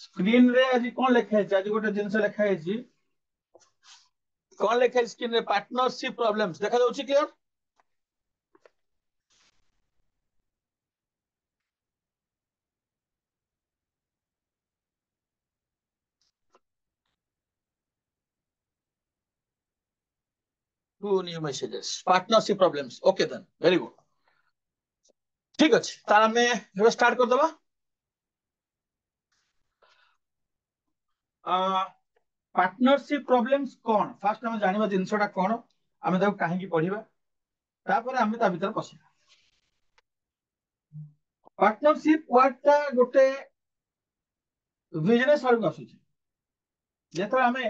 Screen रे आज कौन लिखा है? आज गोटे जिनस लिखा है, कौन लिखा है स्क्रीन रे? पार्टनरशिप प्रॉब्लम्स देखा जाउची clear? Two new messages, partnership problems. Okay then, very good, ठीक अछि। तार हमें स्टार्ट कर दबा। पार्टनरशिप प्रॉब्लम्स कौन? फास्ट हम जानिबा जिनसटा कौन, आमे ताको काहे पढ़िबा, तापर आमे ता भीतर पसिबा। पार्टनरशिप वर्डटा गोटे बिजनेस वर्क आसुची। जेतो आमे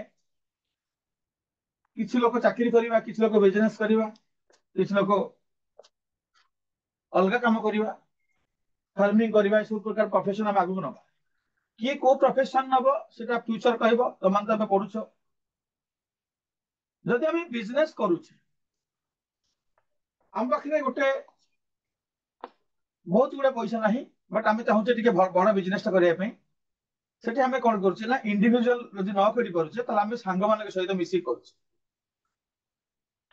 किछि लोक चाकरी करिबा, किछि लोक बिजनेस करिबा, किछि लोक अलगा काम करिबा, फार्मिंग करिबा, सब प्रकार प्रोफेशन हम आगु नबा। किए को प्रोफेशन नबो सेटा फ्यूचर कहबो, तमान तबे पढुछो। जदि आमे बिजनेस करूछे, हम पाखरे गोटे बहुत गुड़ा पैसा नहीं, बट आमे चाहूचे टिके बड़ बिजनेस करिया पई। सेठी हमें कौन करूचे ना, इंडिविजुअल जदि न करि पारुचे त हमें सांग मानक सहित मिसी करूचे,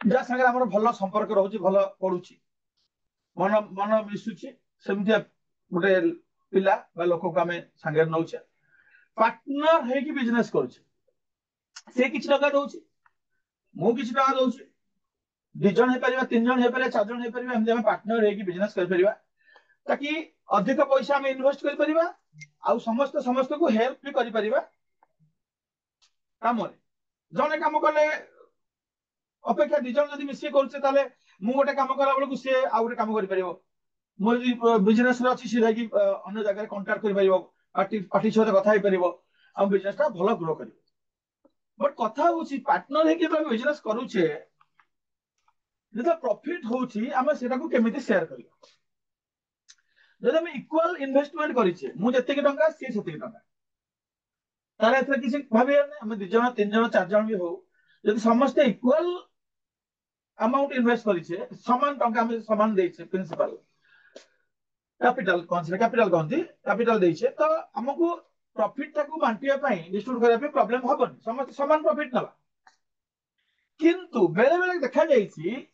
जा संगे हमर भलो संपर्क रहउची, भलो पडुची, मन मन मिसुची, सेमति गोटे पिला बा लोक को हमें संगे नउचे, पार्टनर है कि बिजनेस करूचे। से किछ टका दउची, मु किछ टका दउची, 2 जन हे परिबा, 3 जन हे परिबा, 4 जन हे परिबा, हम पार्टनर है कि बिजनेस कर परिबा, ताकि अधिक पैसा हम इन्वेस्ट कर परिबा, आ समस्त समस्त को हेल्प भी करि परिबा। काम जने काम कले अपेक्षा 2 जन जदि मिसी करूचे, ताले मु गोटे काम करा बेलकु से आ गोटे काम करि परिबो। मो बिजनेस रे अछि से लागी अन्य जगह कांटेक्ट करि परिबो, पार्टी सहित कथा हे परिबो, हम बिजनेस ता भलो ग्रो करिबो। बट कथा होची पार्टनर है कि तो बिजनेस करूचे, जेता प्रॉफिट होची हम सेटा को केमिति शेयर करिबो। जदि हम इक्वल इन्वेस्टमेंट करिचे, मु जते के टंका से सेते के टंका, ताले एथरे किछि भाबी नै, हम 2 जन 3 जन 4 जन भी हो, जदि समस्त इक्वल अमाउंट इन्वेस्ट करिचे, समान टंका हम समान देइचे, प्रिंसिपल कैपिटल कौन से कैपिटल कहती, कैपिटल देइचे, तो हमको प्रॉफिट टाको बांटिया पई डिस्ट्रीब्यूट करिया पे प्रॉब्लम हबन, समस्त समान प्रॉफिट नबा। किंतु बेले बेले देखा जाइछि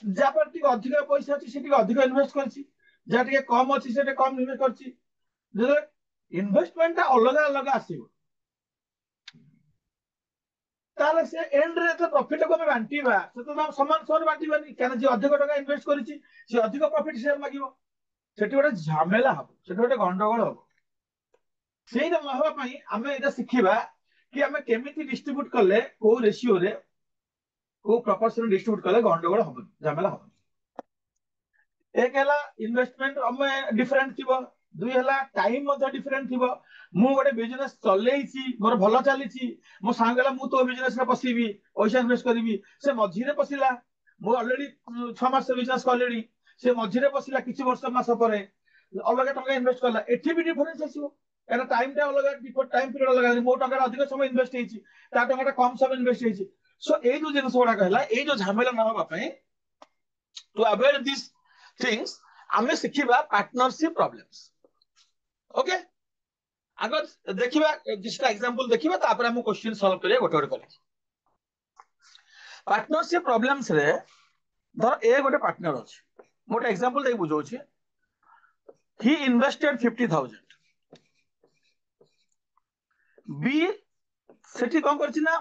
जा पर टिक अधिक पैसा अछि सेटिक अधिक इन्वेस्ट करछि, जा टिक कम अछि सेटे कम इन्वेस्ट करछि। जे इन्वेस्टमेंट ता अलग अलग आसीबो, ताले से एंड रे तो प्रॉफिट को हम बांटीबा, से तो समान समान बांटीबानी, कारण जे अधिक टका इन्वेस्ट करछि से अधिक प्रॉफिट शेयर मागिबो, सेठी गोटे झमेला हबो, सेठी गोटे गंडगोल हबो। सेही न हबा पई हमें एटा सिखिबा कि हमें केमिति डिस्ट्रीब्यूट करले, को रेशियो रे, को प्रोपोर्शन डिस्ट्रीब्यूट करले गंडगोल हबो, झमेला हबो। एक हला इन्वेस्टमेंट हमें डिफरेंट थिबो, दुई हला टाइम मध्ये डिफरेंट थिबो। मु गोटे बिजनेस चलेइछि, मोर भलो चलीछि, मो सांगला मु तो बिजनेस रे पसिबी, पैसा इन्वेस्ट करिवि, से मझी रे पसिला, मु ऑलरेडी 6 मास बिजनेस करलेडी, से मझी रे पसिला किछि वर्ष मास परे अलग टका इन्वेस्ट करला, एठी भी डिफरेंस आसीबो, कारण टाइम टा अलग, डिफरेंट टाइम पीरियड अलग, मो टका अधिक समय इन्वेस्ट हेछि, ता टका कम समय इन्वेस्ट हेछि। सो ए जो जिनस बडा कहला, ए जो झमेला न होबा पई, टू अवॉइड दिस थिंग्स हमें सिखिबा पार्टनरशिप प्रॉब्लम्स। ओके, अगर देखिबा किछटा एग्जांपल देखिबा, तापर हम क्वेश्चन सॉल्व करिया गोटे गोटे करी। पार्टनरशिप प्रॉब्लम्स रे धर ए गोटे पार्टनर अछि, मोटे एग्जांपल दे बुझौ छी, ही इन्वेस्टेड 50,000, बी सेठी कोन करछि ना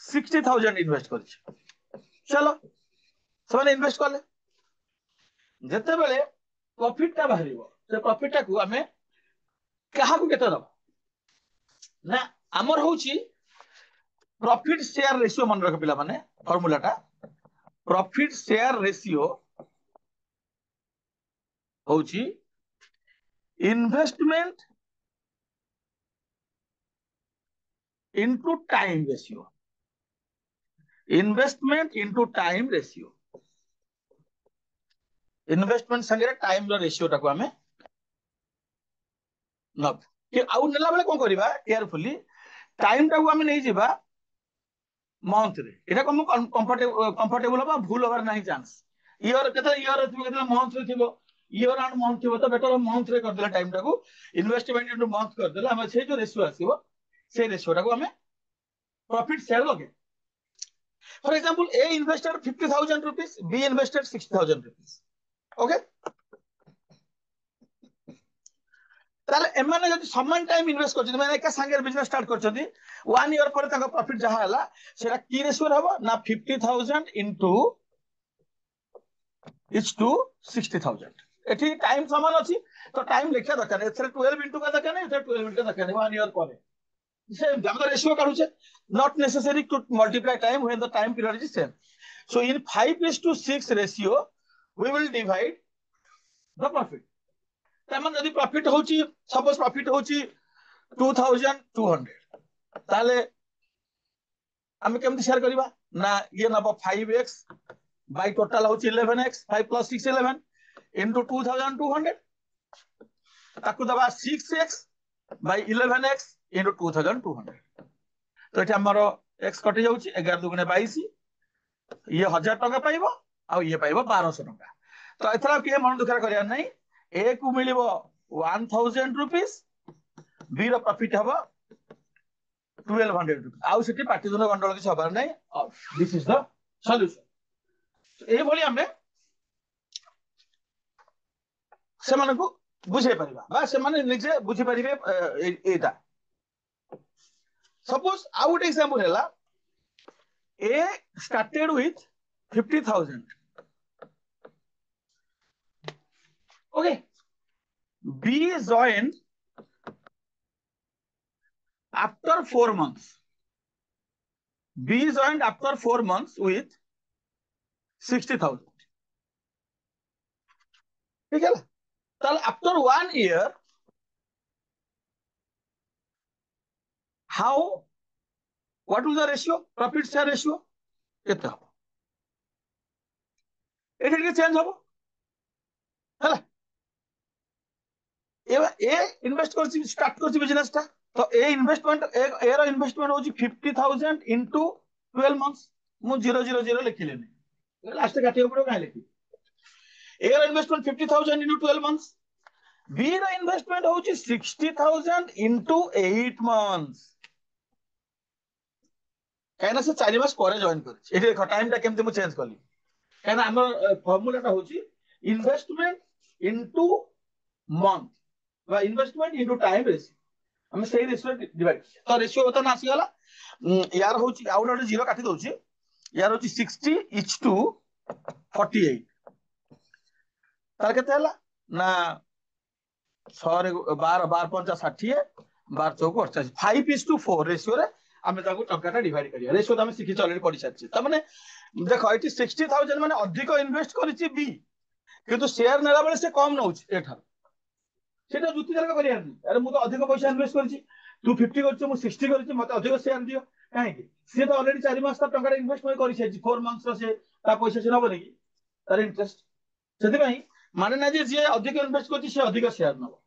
60,000 इन्वेस्ट करछि। चलो समान इन्वेस्ट करले, जते बेले प्रॉफिट ता बाहरिबो, से प्रॉफिट ता को हमें कहा को केते दबा ना, हमर होची प्रॉफिट शेयर रेशियो। मन रख पिला माने फार्मूला टा, प्रॉफिट शेयर रेशियो होची investment into time ratio, investment into time ratio. Investment संगे टाइम रो रेशियो टा को हमें नब कि आउ नेला बेले कोन करबा, केयरफुली टाइम टा को हमें नहीं जिबा मंथ रे, एटा को हम कंफर्टेबल होबा, भूल होबार नहीं चांस। ईयर केते ईयर थिबो, केते मंथ रे थिबो, ईयर एंड मंथ थी तो बेटर मंथ रे कर देला टाइम टाको इन्वेस्टमेंट इनटू मंथ कर देला हम से जो रेशियो आसीबो से रेशियो टाको हमें प्रॉफिट शेयर लगे for example A invested 50,000 rupees be invested 60,000 rupees okay ताले एमाने जदि समान टाइम इन्वेस्ट करछन माने एका संगे बिजनेस स्टार्ट करछन 1 ईयर पर ताका प्रॉफिट जहा हला सेटा की रेशियो रहबो ना 50,000 इनटू इज टू 60,000 एठी टाइम समान अछि तो टाइम लिखा दरकार एथरे 12 इनटू का दरकार नहीं एथरे 12 इनटू दरकार नहीं 1 ईयर पर से हम तो रेशियो काढू छे not necessary to multiply time when the time period is same so in 5:6 ratio we will divide the profit तमन यदि प्रॉफिट होची सपोज प्रॉफिट होची 2200 ताले हम केमति शेयर करबा ना ये नबो 5x बाय टोटल होची 11x 5 + 6 11 into 2200 ताकू दबा 6x by 11x into 2200 तो एठी हमरो x कटि जाउची 11 दुगुने 22 ये 1000 टका पाइबो आ ये पाइबो 1200 टका तो एथरा के मन दुखरा करिया नै a को मिलिबो 1000 रुपीस b रो प्रॉफिट हबो 1200 रुपीस आ सेठी पार्टी जन गंडल किछ हबार नै दिस इज द सॉल्यूशन ए भली हमने से माने को बुझे परिबा बा से माने निजे बुझी परिबे एटा सपोज आ गुड एग्जांपल हैला A started with 50,000 okay B joined after 4 months b joined after 4 months with 60,000 ठीक है ताल after 1 year how what will the ratio profit share ratio केते हो एठी के चेंज हो हला ए इन्वेस्ट करछि स्टार्ट करछि बिजनेस ता तो ए इन्वेस्टमेंट ए रो इन्वेस्टमेंट होछि 50,000 into 12 months मु 000 लिखिलेनी लास्ट काटियो पड़ो काहे लिखि ए रो इन्वेस्टमेंट 50,000 into 12 months बी रो इन्वेस्टमेंट होछि 60,000 into 8 months कहना से 4 मास करे जॉइन करछि एठी देखो टाइम ता केमते मु चेंज करली कहना हमर फार्मूला ता होछि इन्वेस्टमेंट इनटू मंथ बा इन्वेस्टमेंट इनटू टाइम रेशियो हम सही रेशियो डिवाइड तो रेशियो बता आसी गला यार होछि आउट आउट 0 काटी दोछि यार होछि 60:48 तार केते हला ना 6 रे 12 12 5 60 12 चौक 88 5:4 रेशियो रे हम ताको टंकाटा डिवाइड करिया रेशियो हम सिखि चले पड़ी साथि त माने देखो एटी 60,000 माने अधिक इन्वेस्ट करिछि बी किंतु शेयर नेला बेले से कम नउछि एठा सेटा जुति जरका करिया अरे मु तो अधिक पैसा इन्वेस्ट करछि तू 50 करछि मु 60 करछि मते अधिक शेयर दियो काहे कि से तो ऑलरेडी 4 मास तक टंका इन्वेस्ट कर छै 4 मंथ्स रो से ता पैसा से नबो नेकी तार इंटरेस्ट सेति भाई माने ना जे अधिक इन्वेस्ट करछि से अधिक शेयर नबो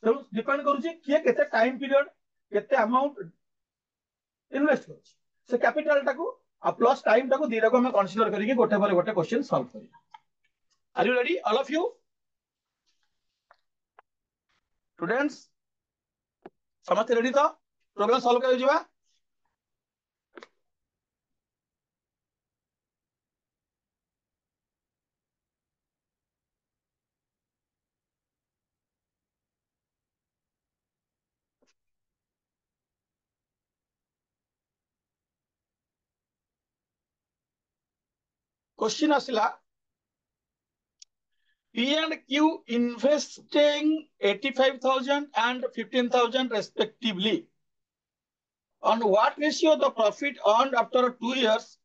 तो डिपेंड करू छी के केते टाइम पीरियड केते अमाउंट इन्वेस्ट करछि से कैपिटल टाको आ प्लस टाइम टाको दीरा को हम कंसीडर करिके गोटे पर गोटे क्वेश्चन सॉल्व करिया are you ready all of you students समझते रेडी तो प्रॉब्लम सॉल्व कर जीवा क्वेश्चन आसिला P and Q investing 85,000 and 15,000 respectively. On what ratio the profit earned after 2 years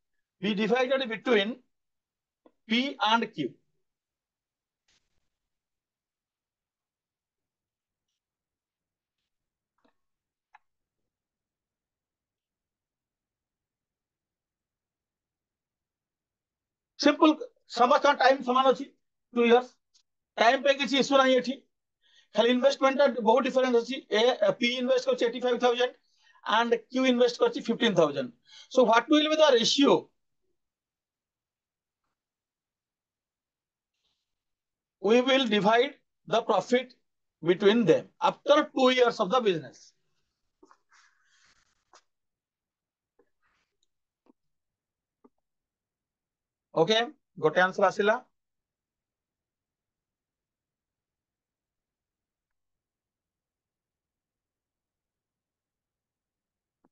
be divided between P and Q? Simple. समस्त time समान अछि 2 years. Time पे किसी इशू नहीं एठी खाली इन्वेस्टमेंट बहुत डिफरेंस अछि ए पी इन्वेस्ट कर 85,000 and Q invest करछि 15,000 so what will be the ratio we will divide the profit between them after 2 years of the business. Okay, गोटे आंसर आसिला.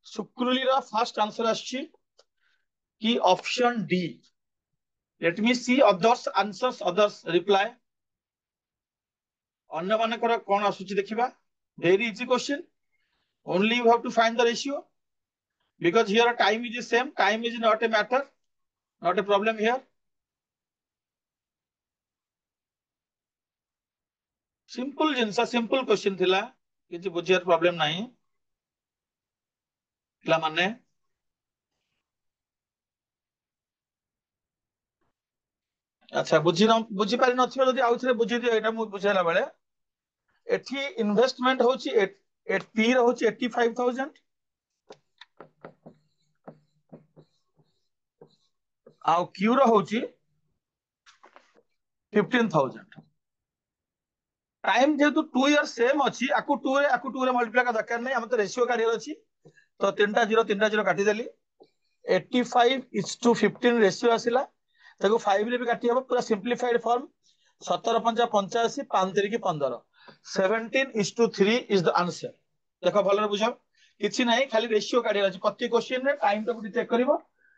सुक्रुली रा फर्स्ट आंसर आछि कि option D. Let me see others answers, others reply. अन्य मानकर कोन आसुची देखिबा. Very easy question. Only you have to find the ratio because here time is the same. Time is not a matter, not a problem here. Simple जिनसा simple question थिला, किछि बुझियार problem नाही. पिला माने अच्छा बुझी पारि नथिबो जदि आउथरे बुझी दियो. एटा मु बुझाला बेले एठी इन्वेस्टमेंट होची पी होची 85,000 आउ क्यू रो होची 15,000. टाइम जेतु 2 इयर सेम अछि, आकु 2 रे मल्टीप्लाई का दरकार नै. हम तो रेशियो काढियर अछि, तो 3टा 0 काटी देली. 85:15 रेशियो आसिला. ताको 5 रे भी काटी हबो. पूरा simplified form 17 5 85 5 3 15. 17:3 is the answer. देखो भलो बुझो, किछि नाही, खाली रेशियो काढियर अछि. प्रति क्वेश्चन रे टाइम तो चेक करिवो.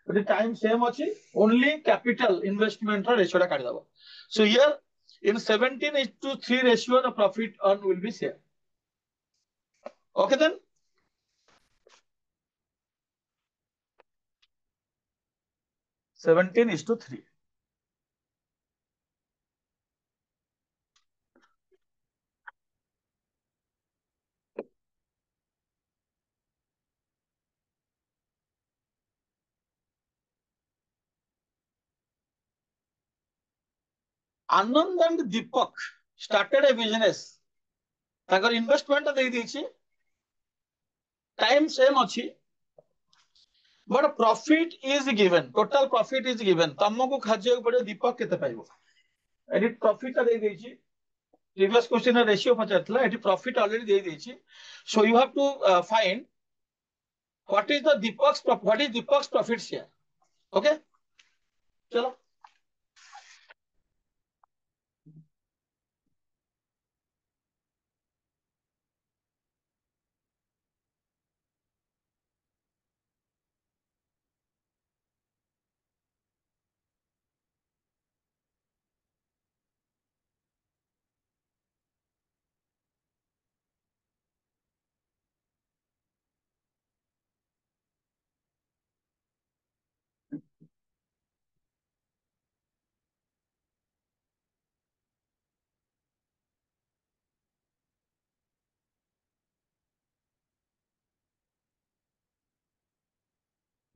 यदि टाइम सेम अछि, ओनली कैपिटल इन्वेस्टमेंट रो रेशियो टा काढि दबो. So here in 17:3 ratio the profit earned will be shared. Okay then. Seventeen is to 3. Anand and Deepak started a business. ताकर इन्वेस्टमेंट दे दीची, टाइम सेम अछि, but profit is given. Total profit is given. तुमको खाजियो पड़े दीपक केते पाइबो. एडी प्रॉफिट दे दीची. प्रीवियस क्वेश्चन रेशियो पचारतला, एडी प्रॉफिट ऑलरेडी दे दीची. So you have to find what is Deepak's profit share. Okay, चलो.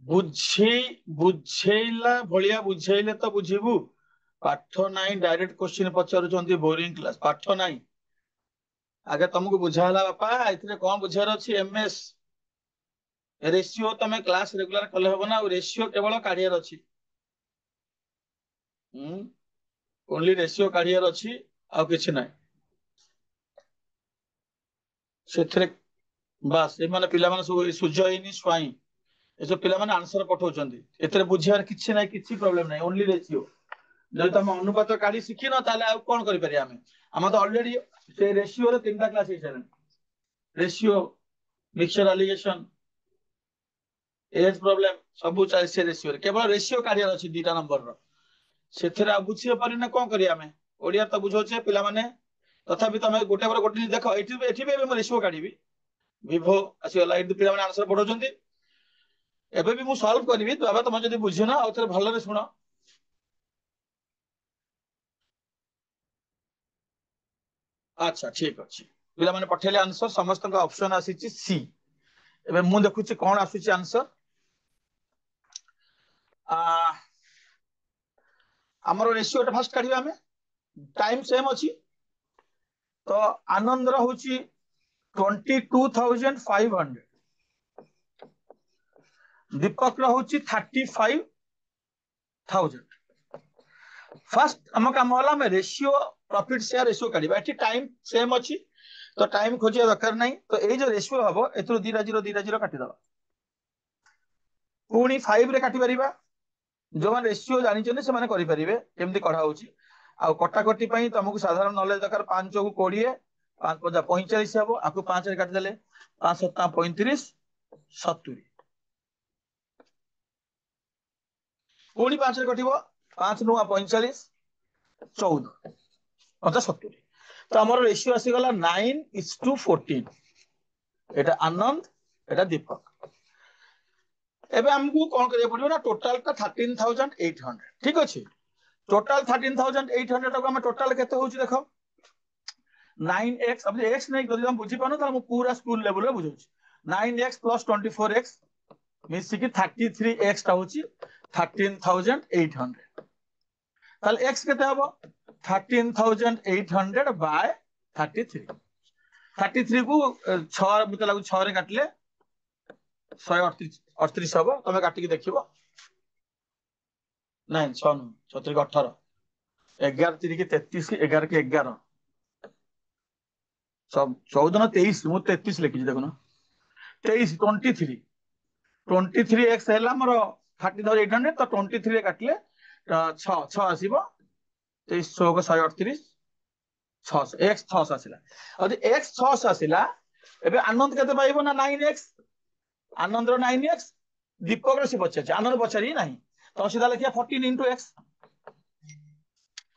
बुझेला भलिया बुझेले तो बुझिबू. पाठ नाही, डायरेक्ट क्वेश्चन पचारुचंती. बोरिंग क्लास पाठ नाही. आगे तुमको बुझाला बापा, इतने कौन बुझार अछि. एमएस रेशियो तमे क्लास रेगुलर कले हबो ना. रेशियो केवल काढियार अछि. ओनली रेशियो काढियार अछि, आ किछि नाही. सेथरे बस ए माने पिला माने सब सुजयनी स्वाई ए सब पिला माने आंसर पठाउचंती. एतरे बुझियार किछि नाही, किछि प्रॉब्लम नाही. Only ratio. जब तुम अनुपात काढी शिखिन ताले आ कोन करि पारि. हम तो ऑलरेडी से रेशियो रे 3टा क्लास हिसाब. Ratio, mixture alligation, age problem सब चाहे से रेशियो रे. केवल रेशियो काढियार अछि 2टा नंबर रो. सेथरे आ बुझियो पारि ना कोन करि. आमे ओडिया त बुझौछे पिला माने. तथापि तमे गोटे पर गोटे देखो. एठी भी मैं रेशियो काढिबी. विभो आसीगला. एठी पिला माने आंसर पठाउचंती. एबे भी मु सॉल्व करबी. बाबा तुम जदि बुझियो ना आ थरे भलो रे सुनो. अच्छा ठीक अछि. पिला माने पठेले आंसर. समस्त का ऑप्शन आसीची सी. एबे मु देखुची कोन आसीची आंसर. हमरो रेशियो टा फर्स्ट काढिबा. हमें टाइम सेम अछि, तो आनंद रो होची 22,500. दीपक रो होची 35,000. फर्स्ट हम काम वाला में रेशियो प्रॉफिट शेयर रेशियो काढिबा एठी टाइम सेम अछि तो टाइम खोजिया दरकार नहीं तो एई जो रेशियो हबो एथरो 2 0 काटी दबा पुणी 5 रे काटी परिबा जो माने रेशियो जानि चने से माने करि परिबे केमति कढा होउची आ कटाकटी पई तुमको साधारण नॉलेज दरकार 5 को 20 5 50 45 हबो आपको 5 रे काटी देले 5 7 35 70 पुणी 5 रे कटिबो 5 नुआ 45 14 50 70 तो हमर रेशियो आसी गला 9:14 एटा आनंद एटा दीपक एबे हमको कोन करिया पड़ियो ना टोटल का 13800 ठीक अछि टोटल 13800 को हम टोटल केते होउची देखो 9x अब x नहीं जदि हम बुझी पानो त हम पूरा स्कूल लेवल रे बुझौची 9x + 24x मिसी की 33x ता होची 13800 ताल x केते हबो 13800 बाय 33 33 को 6 मते लागु 6 रे काटले 138 हबो तमे काटी के देखिबो नहीं 6 34 के 18 11 3 के 33 11 के 11 सब 14 23 मु 33 लिखि देखो 23 23 एक्स है मोर 30,800 तो 23 रे काटले 6 6 आसीबो 23 6 को 138 6 एक्स 6 आसिला अदि एक्स 6 आसिला एबे आनंद केते पाइबो ना 9x आनंद रो 9x दीपक रो से बच्चा आनंद बचारी नहीं तो सीधा लिखिया 14 * x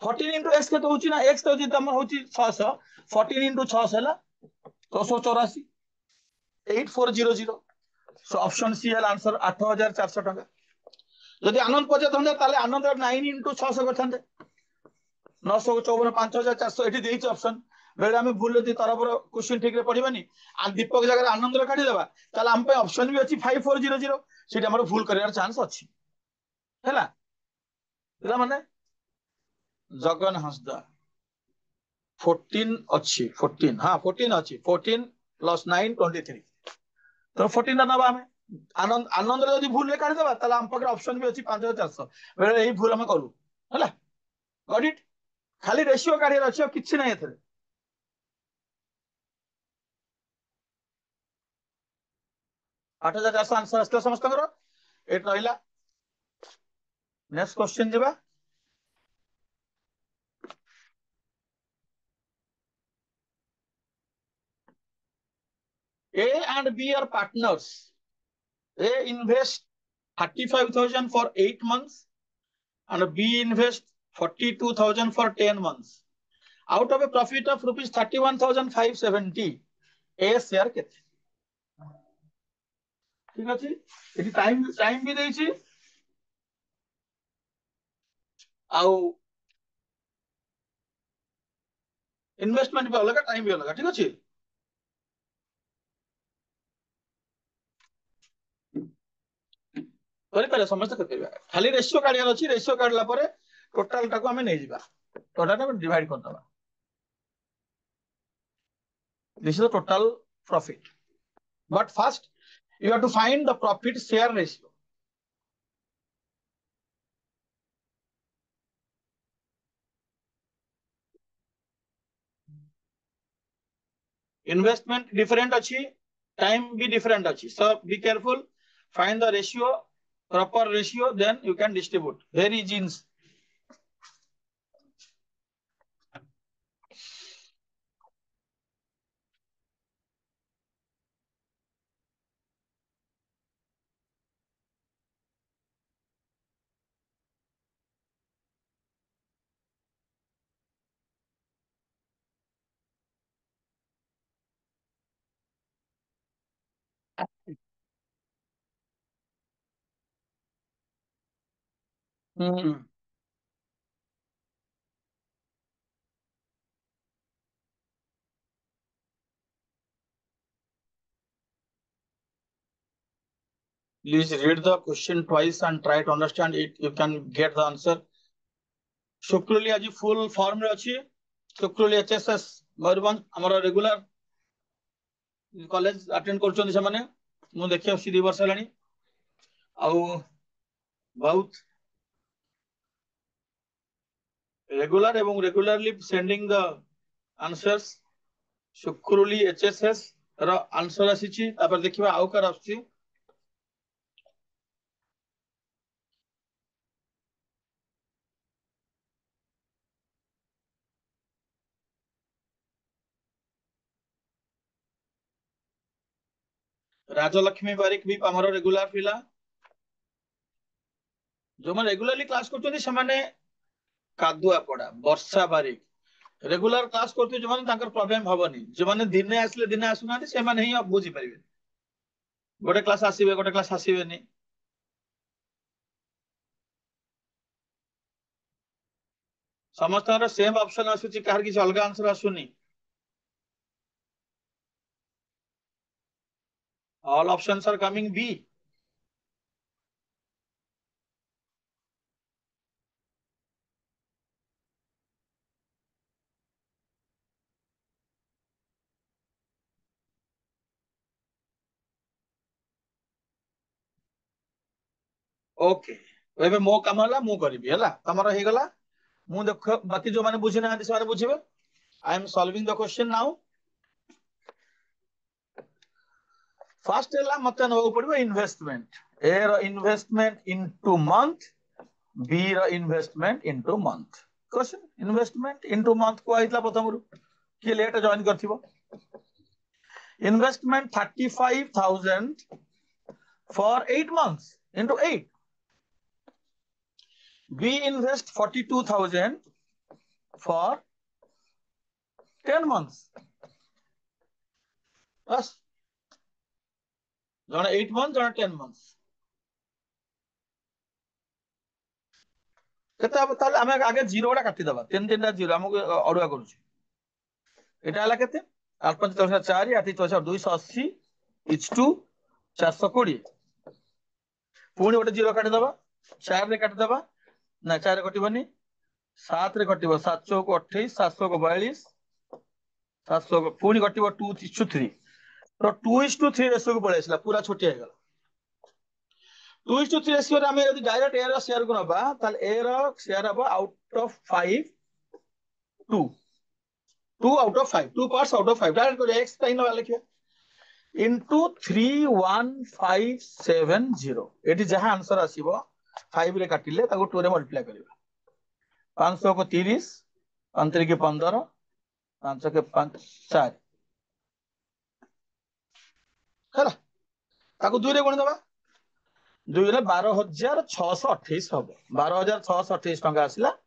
14 * x के तो होची ना x तो जे हमर होची 600 14 * 600 हला 284 8400 सो ऑप्शन सी है आंसर 8400 टका यदि आनंद पचे थंदे ताले आनंद 9 * 600 करथंदे 954 5400 एठी देइछ ऑप्शन बेले हम भूल जदी तरफ क्वेश्चन ठीक रे पडिबानी आ दीपक जगह आनंद रे काढी देबा ताले हम पे ऑप्शन भी अछि 5400 सेठी हमर भूल करियार चांस अछि हैला इला माने जगन हंसदा 14 अछि 14 हां 14 अछि 14 + 9 23 तो 14 दा नबा हमें आनंद आनंद रे जदी भूल रे काढी देबा ताले हम पकड़ ऑप्शन भी अछि 5400 बेले एही भूल हम करू हैला गॉट इट खाली रेशियो काढियार अछि किछि नै एथरे 8400 आंसर असला समस्त करो एट रहिला नेक्स्ट क्वेश्चन जेबा A and B are partners. A invest 35,000 for 8 months and B invest 42,000 for 10 months. Out of a profit of rupees 31,570, A share केते ठीक अछि एटी टाइम भी देछि आउ इन्वेस्टमेंट भी अलग टाइम भी अलग ठीक अछि करि पारे समस्त करबा खाली रेशियो काढियार अछि रेशियो काढला परे टोटल टाको हमें नै जिबा टोटल टाको डिवाइड कर दबा this is the total profit but first you have to find the profit share ratio investment different achi time be different achi so be careful find the ratio proper ratio then you can distribute very easy please read the question twice and try to understand it you can get the answer शुक्रुली आज full form रे अछि शुक्रुली HSS Mayurbhanj हमर regular college attend करछन से माने मु देखियो सी 2 वर्ष लानी आउ बहुत ରେଗୁଲାର ଏବଂ ରେଗୁଲାରଲି ସେଣ୍ଡିଂ ଦ ଆନ୍ସର୍ସ। ସୁଖୁରୁଲି HSS ର ଆନ୍ସର ଆସିଛି। ତାପରେ ଦେଖିବା ଆଉ କାର ଆସୁଛି। ରାଜଲକ୍ଷ୍ମୀ ବାରିକ ବି ଆମର ରେଗୁଲାର ପିଲା। ଯୋଉମାନେ ରେଗୁଲାରଲି କ୍ଲାସ କରୁଛନ୍ତି ସେମାନେ କାଦୁଆ ପଡା ବର୍ଷା ବାରିକ ରେଗୁଲାର କ୍ଲାସ କରୁଥିବେ ଯୋଉମାନେ ତାଙ୍କର ପ୍ରୋବ୍ଲେମ ହବନି। ଯୋଉମାନେ ଦିନେ ଆସିଲେ ଦିନେ ଆସୁନାହାନ୍ତି ସେମାନେ ହିଁ ବୁଝିପାରିବେ। ଗୋଟେ କ୍ଲାସ ଆସିବେ ଗୋଟେ କ୍ଲାସ ଆସିବେନି। ସମସ୍ତଙ୍କର ସେମ ଅପସନ ଆସୁଛି, କାହାର କିଛି ଅଲଗା ଆନ୍ସର ଆସୁନି। All options are coming B. Okay, ଏବେ ମୋ କାମ ହେଲା ମୁଁ କରିବି ହେଲା। ତମର ହେଇଗଲା। ମୁଁ ଦେଖ ବାକି ଯୋଉମାନେ ବୁଝି ନାହାନ୍ତି ସେମାନେ ବୁଝିବେ। I am solving the question now. Fast ହେଲା ମତେ ନେବାକୁ ପଡିବ ଇନଭେଷ୍ଟମେଣ୍ଟ। ଏ ର ଇନଭେଷ୍ଟମେଣ୍ଟ ଇନଟୁ ମନ୍ଥ, ବି ର investment into month. Question investment into month କୁହାଯାଇଥିଲା ପ୍ରଥମରୁ। କିଏ ଲେଟ୍ ଜଏନ୍ କରିଥିବ। Investment 35,000 for 8 months into 8. We invest 42,000 for 10 months. Yes. ଜଣେ 8 months ଜଣେ 10 months। କେତେ ହବ ତାହେଲେ? ଆମେ ଆଗେ ଜିରୋ ଗୁଡା କାଟିଦବା। ତିନିଟା ଜିରୋ ଆମକୁ ଅଡୁଆ କରୁଛି। এটা ହେଲା କେତେ? 8×4 280 ଇଚ୍ ଟୁ 420। ପୁଣି ଗୋଟେ ଜିରୋ କାଟିଦବା। 4 ରେ କାଟିଦବା। ନା 4 ରେ କଟିବନି। 7 ରେ କଟିବ। 7 ଚଉକୁ 28, 7 ଚଉକୁ 42, 700 ପୁଣି କଟିବ 2:3। ତ 2:3 ରେସିଓକୁ ପଳେଇ ଆସିଲା, ପୁରା ଛୋଟିଆ ହେଇଗଲା। 2:3 ରେସିଓରେ ଆମେ ଯଦି ଡାଇରେକ୍ଟ ଏ ର ସେୟାରକୁ ନବା ତାହେଲେ ଏ ର ସେୟାର ହବ out of 5 2 out of 5, 2 parts out of 5 direct को x टाइम वाला लिखिए into 31570। एटी जहां आंसर आसीबो 5 रे काटिले ताको 2 रे मल्टीप्लाई करिबा। 500 को 30, 15 के 15, 500 के 5 4 ହେଲା। ताको 2 रे गुण दबा। 2 रे 12,628 हबो। 12,628 टंका आसिला।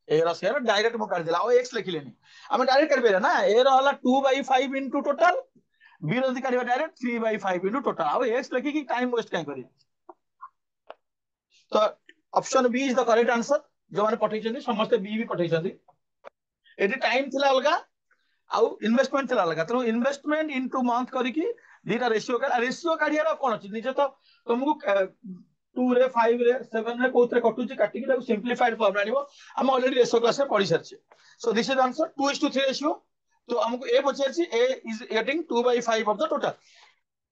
ए रो शेयर डायरेक्ट मो काट दिला और x लिखिलेनी। हमें डायरेक्ट कर बेरा ना। ए रो हला 2/5 into टोटल, बी रो काटिबा डायरेक्ट 3/5 into टोटल। अब x लिखि कि टाइम वेस्ट काई करी। तो option B is the correct answer. जो माने पठेइछन्ती समस्त बी भी पठेइछन्ती। एटी टाइम थिला अलगा आउ इन्वेस्टमेंट थिला अलगा। तो इन्वेस्टमेंट इनटू मंथ करी कि दीटा रेशियो काढियार कोन अछि निजे तो तुमको 2 रे 5 रे 7 रे कोथरे कटुची काटी कि सिंपलीफाइड फॉर्म आनिबो। हम ऑलरेडी रेशियो क्लास में पढ़ी सारछे। So this is answer 2:3 ratio. तो हमको ए पचारछि A is getting 2/5 of the total.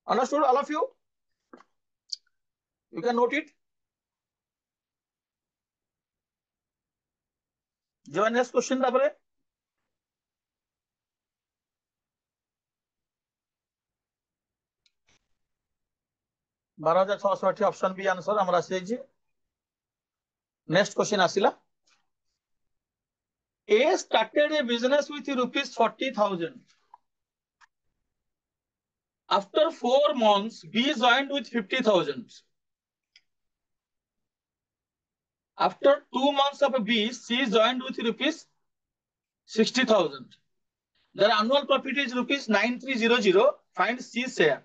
Understood all of you? You can note it. जो नेक्स्ट क्वेश्चन तापरे 12,680 ऑप्शन बी आंसर हमर आसी जाइए। नेक्स्ट क्वेश्चन आसिला। A started a business with rupees 40,000. After 4 months, B joined with 50,000. After 2 months of B, C joined with rupees 60,000. Their annual profit is rupees 9300. Find C share.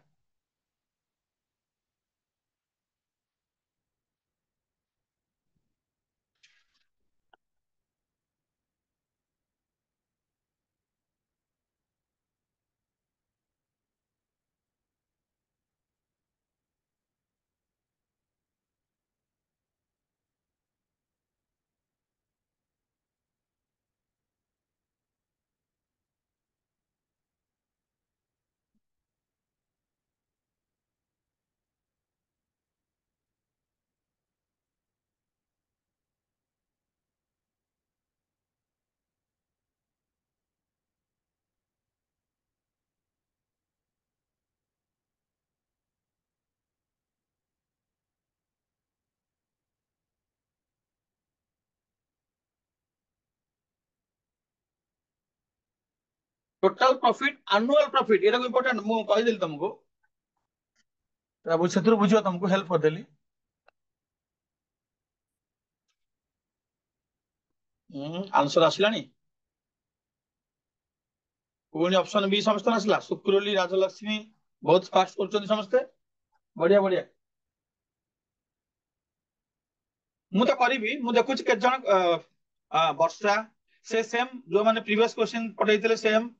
Total profit annual profit Etah important मु कहि देली तुमको अब सेतु बुझियो तुमको help कर देली answer आसलानी पुणी option B समस्त आसला शुक्रली राजलक्ष्मी बहुत फास्ट कर समस्ते बढ़िया बढ़िया मु तो करी मु देखुँ के जन वर्षा से सेम जो माने प्रीवियस क्वेश्चन पठाई सेम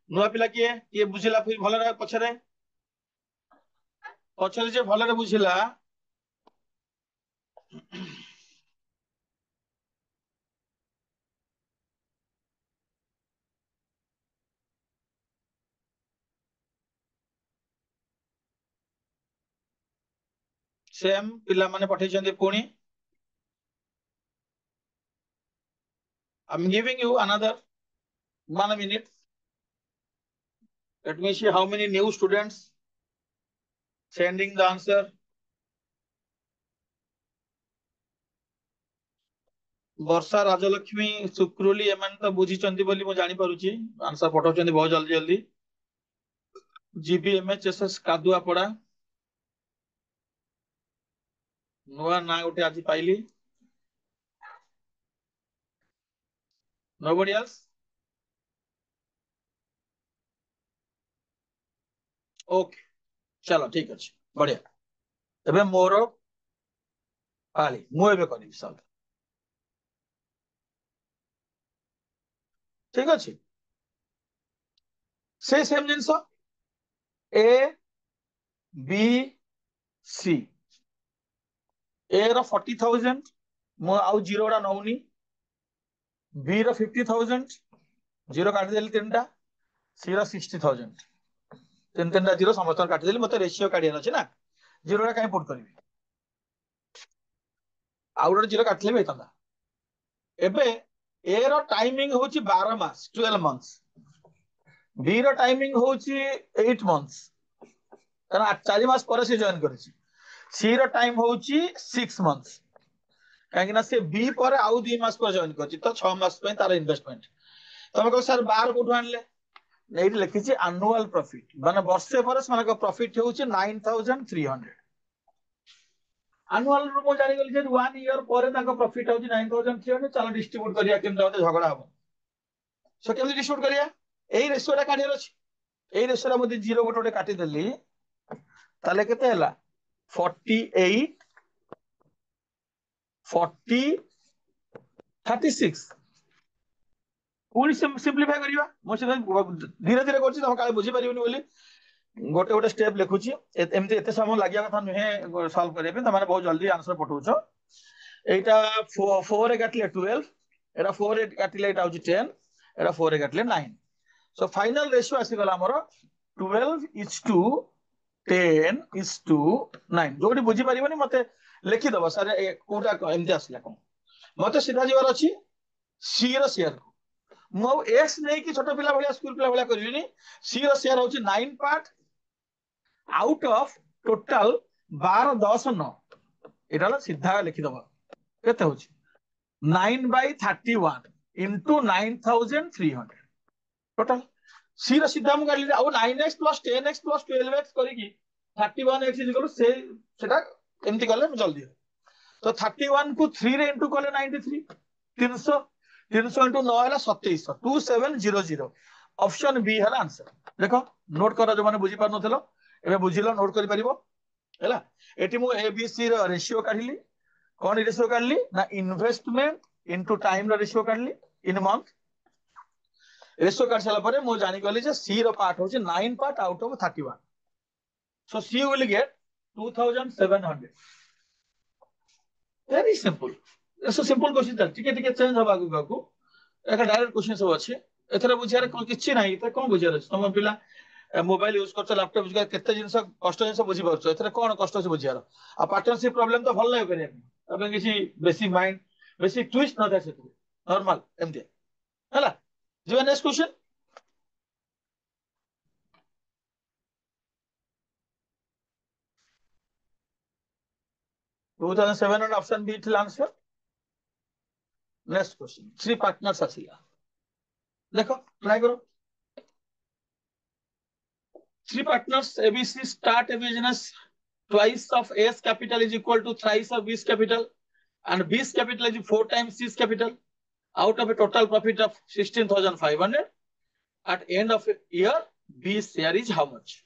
नुआ पिला किए किए बुझिला फिर भल पछरे पछरे जे भल बुझिला सेम पिला माने पठाई पुणी I'm giving you another 1 minute. Let me see how many new students sending the answer. वर्षा राजलक्ष्मी शुक्रुली एमान तो बुझी बोली मु जानी पारुची आंसर पठाउछन्ती बहुत जल्दी जल्दी जीबीएमएचएसएस कादुआपड़ा नुआ ना गोटे आज पाइली nobody else ओके चलो ठीक अछि बढ़िया एबे मोर पाली मु एबे करी सब ठीक अछि से सेम जिंस ए बी सी ए रो 40,000 मु आउ जीरो डा नौनी बी रो 50,000 जीरो काट देली तीनटा सी रो 60,000 तीन तीन जीरो समस्त काट देली मते रेशियो काढियार अछि ना जीरो काई पुट करबी आउट जीरो काटले भी होता एबे ए रो टाइमिंग होची 12 मास 12 मंथ्स बी रो टाइमिंग होची 8 मंथ्स कारण 4 मास पर से जॉइन करिछि सी रो टाइम होची 6 मंथ्स काहे ना से बी पर आउ 2 मास पर जॉइन करिछि तो 6 मास पे तार इन्वेस्टमेंट तमे को सर 12 कोठु आनले एठी लिखिछि एनुअल प्रॉफिट माने वर्षे पर माने प्रॉफिट होची 9300 एनुअल रो मो जानि गेली जे 1 ईयर पर ताको प्रॉफिट होची 9300 चलो डिस्ट्रीब्यूट करिया केम जाते झगड़ा हो सो केम डिस्ट्रीब्यूट करिया एई रेशियो रा काढियर अछि एई रेशियो रा मते जीरो गोटे काटि देली ताले केते हला 48 40 36 पूरी सिंपलीफाई करिवा मो से धीरे धीरे करछि तम काले बुझी परिबनी बोली गोटे गोटे स्टेप लिखुछि एमते एते समय लागिया कथा नुहे सॉल्व करबे त माने बहुत जल्दी आंसर पठौछो एटा 4 ए काटले 12 एटा 4 ए काटले एटा होछि 10 एटा 4 ए काटले 9 सो फाइनल रेशियो आसी गला हमर 12:10:9 जोडी बुझी परिबनी मते लिखि दबो सर कोटा एमते आसला कोन मते सीधा जीवार अछि सी रो शेयर मो एक्स नहीं कि छोट पिला भलिया स्कूल पिला भलिया करबिनी सी रो शेयर होछि 9 पार्ट आउट ऑफ टोटल 12 10 9 एटा सीधा लिखि दबो केते होछि 9/31 into 9300 टोटल सी रो सीधा मु गाली आ 9x + 10x + 12x करी 31x से सेटा एमती कले जल्दी तो 31 को 3 रे इंटू कले 93 300 300 इंटू 9 है 2700 2700 ऑप्शन बी है आंसर देखो नोट कर जो माने बुझी पार नथलो एबे बुझिलो नोट करि परिबो हैला एटी मु ए बी सी रो रेशियो काढिली कोन रेशियो काढली ना इन्वेस्टमेंट इनटू टाइम रो रेशियो काढली इन मंथ रेशियो काढ साला परे मु जानि गली जे सी रो पार्ट होचे 9 part out of 31 so C will get 2700 very simple so simple question चल टिके टिके चेंज हबा को एक डायरेक्ट क्वेश्चन सब अछि एथरा बुझियारे कोन किछि नाही त कोन बुझियारे तुम पिला मोबाइल यूज करछ लैपटॉप यूज कर केते जिंस कष्ट जिंस बुझी परछ एथरा कोन कष्ट से बुझियार आ पार्टनरशिप प्रॉब्लम तो भल नाही करे तबे किछि बेसी माइंड बेसी ट्विस्ट न था से नॉर्मल एमते हैला जो नेक्स्ट क्वेश्चन 2700 ऑप्शन बी थिल answer next question three partners आसिला देखो ट्राई करो Three partners ABC start a business. Twice of A's capital is equal to thrice of B's capital, and B's capital is 4 times C's capital. Out of a total profit of 16,500, at end of a year, B's share is how much?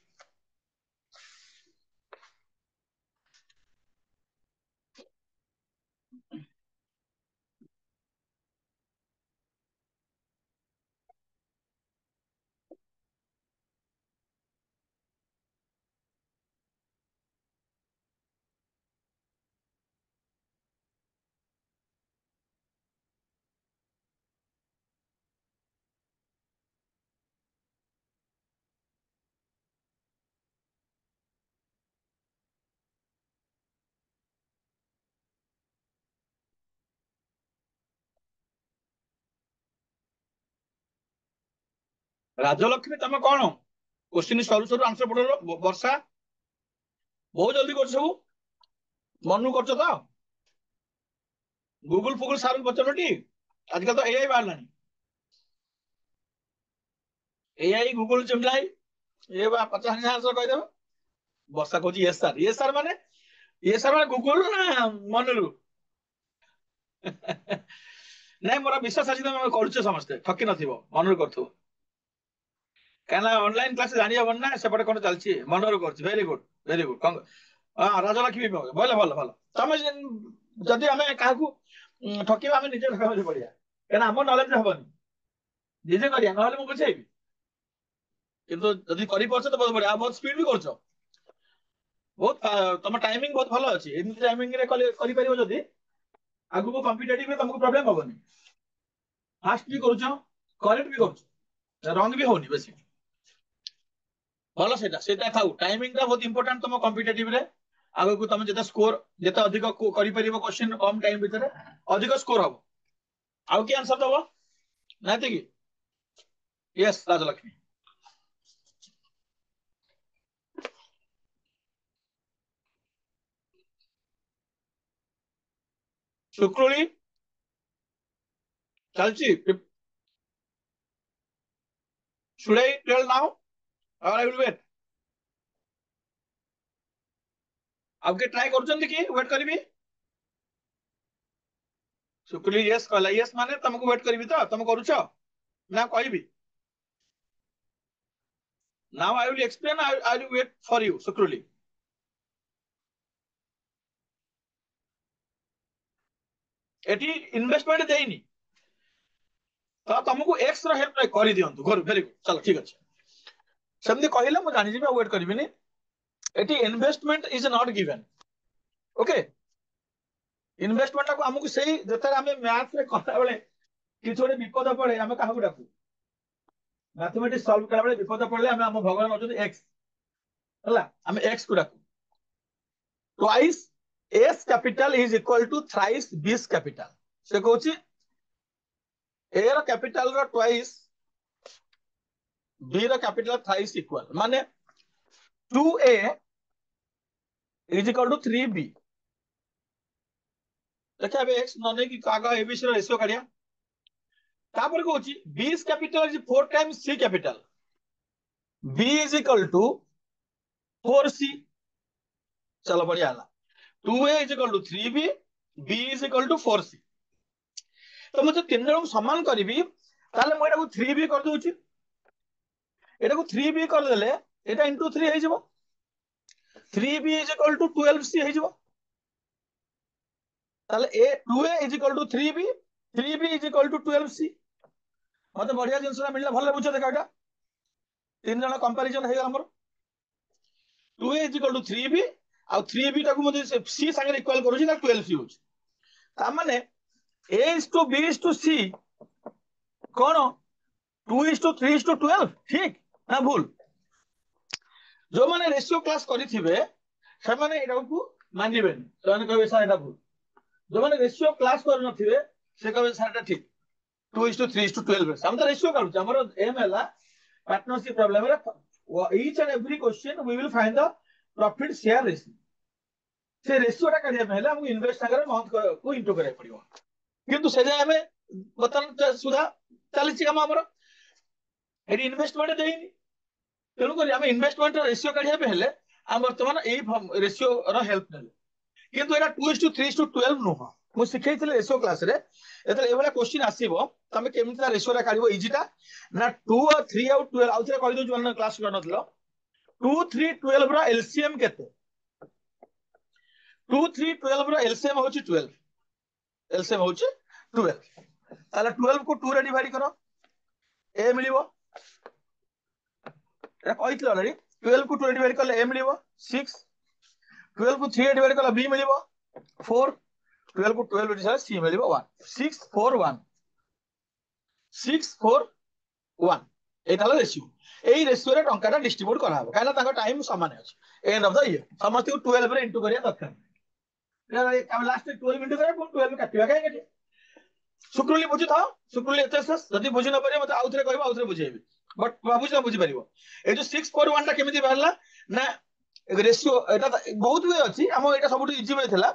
Rajalakshmi तुम कौन question सरू सरू answer पढ़ल वर्षा बहुत जल्दी कर सब मनु कर तो गूगल फुगल सार पचार टी आजकल तो एआई बाहर एआई गूगल चमलाई ये 50 आंसर कहीदे वर्षा कह ये सर माने गूगल ना मनु नहीं मोर विश्वास आज तुम कर समस्ते ठकी ननु कर क्या ऑनलाइन क्लास जानी हम ना सेपटे कौन चलती मनोर कर वेरी गुड वेरी गुड हाँ राजलक्ष्मी भल भल भल तुम जदि आम क्या ठकवा आम निजे ठका पड़ा क्या आम नॉलेज हेनी निजे करिया ना मुझे बुझेबी किंतु जदि कर तो बहुत बढ़िया बहुत स्पीड भी कर बहुत तुम टाइमिंग बहुत भल अच्छी एमती टाइमिंग कर आगु को कॉम्पिटिटिव तुमको प्रॉब्लम हेनी फास्ट भी करेक्ट भी कर रंग भी होनी बेसी भल से थाउ टाइमिंग टा बहुत इंपोर्टेंट तुम कॉम्पिटिटिव रे आगु को तुम जिते स्कोर जिते अधिक कर क्वेश्चन कम टाइम भितर अधिक स्कोर हम आउ कि आंसर दब नाती कि यस राजलक्ष्मी शुक्रुली चलची should I tell now or I will wait आपके ट्राई कर कि वेट करी शुक्ली यस कहला यस माने तुमको वेट करी तो तुम करूछ ना कहबी now I will explain I will wait for you शुक्रुली एटी इन्वेस्टमेंट देनी तो तुमको एक्स रो हेल्प कर दियंतु घर वेरी गुड चलो ठीक अच्छे सेमती कहले मु जानि जेबी वेट करबिनी एटी investment is not given okay investment को हमको सही जते हमें मैथ्स रे कथा बेले कि छोटे विपद पड़े हमें काहा को डाकू मैथमेटिक्स सॉल्व करा बेले विपद पड़ले हमें हम भगवान होचो एक्स हला हमें एक्स को डाकू twice S capital is equal to thrice B's capital से कहूची ए रो कैपिटल रो ट्वाइस बी रो कैपिटल थ्राइस इक्वल माने 2a is equal to 3b देखा बे x नने की कागा एबीसी रो रेशियो काढिया तापर कहूची b is capital is 4 times c capital b is equal to 4c चलो बढ़िया हला 2a is equal to 3b b is equal to 4c तो मुझे तीन जन समान करी ताले मु एटा को 3b कर दूची एटा को 3b कर देले एटा इनटू 3 हे जबो 3b is equal to 12c हे जबो ताले ए 2a is equal to 3b 3b is equal to 12c मते बढ़िया जिंस मिलला भले बुझ देखा एटा तीन जन कंपैरिजन हे गला हमर 2a is equal to 3b uh 3b टाको मते c संगे इक्वल करूची ता 12c होची ता माने a is to b is to c कौन 2 is to 3 is to 12 ठीक ना भूल जो माने रेशियो क्लास करिथिबे से माने एटा को मानिबेन से माने कहबे सर एटा भूल जो माने रेशियो क्लास कर नथिबे से कहबे सर एटा ठीक 2 is to 3 is to 12 हम तो रेशियो करू हमर एम हैला पार्टनरशिप प्रॉब्लम रे each and every question we will find the profit share ratio से रेशियो टा काढिया पहले हमको इन्वेस्ट अगर अमाउंट को इंटू करे पड़ियो किंतु से जे हमें बतन सुधा चली काम हमर एडी इन्वेस्टमेंट देइनी ତେଣୁକରି ଆମେ ଇନଭେଷ୍ଟମେଣ୍ଟ ରେସିଓ କାଢିବା ପାଇଁ ହେଲେ ଆମେ ବର୍ତ୍ତମାନ ଏଇ ରେସିଓ ର ହେଲ୍ପ ନେଲେ। କିନ୍ତୁ ଏଇଟା 2:3:12 ନୁହଁ। ମୁଁ ଶିଖେଇଥିଲି ରେସିଓ କ୍ଲାସରେ, ଯେତେବେଳେ ଏଇଭଳିଆ କ୍ୱେଶ୍ଚିନ୍ ଆସିବ ତମେ କେମିତି ରେସିଓଟା କାଢିବ ଇଜିଟା ନା 2 ଆଉ 3 ଆଉ 12 ଆଉ ଥରେ କହିଦଉଛି ମାନେ କ୍ଲାସ କରିନଥିଲ। 2 3 12 ର ଏଲସିଏମ କେତେ? 2 3 12 ର ଏଲସିଏମ ହଉଛି 12। एलसीएम होची 12 ताले 12 को 2 रे डिवाइड करो ए मिलिबो एटा कहितले ऑलरेडी 12 को 2 रे डिवाइड करले ए मिलिबो 6 12 को 3 रे डिवाइड करले बी मिलिबो 4 12 को 12 रे सी मिलिबो 1 6 4 1 6 4 1 एटा लो रेशियो एई रेशियो रे टंकाटा डिस्ट्रीब्यूट करा हबो काना ताको टाइम समान अछि एंड ऑफ द ईयर समस्त को 12 रे इनटू करिया दरकार लास्ट 12 मिनट करे 12 काटिबा काई काटी शुक्रुली बुझी था शुक्रुली एचएसएस जदी बुझी न पारे मते आउथरे कहबो आउथरे बुझेबी बट बाबूजी ना बुझी परिबो ए जो 641 टा केमिति बाहरला ना रेशियो एटा बहुत वे अछि हम एटा सबटु इजी वे थिला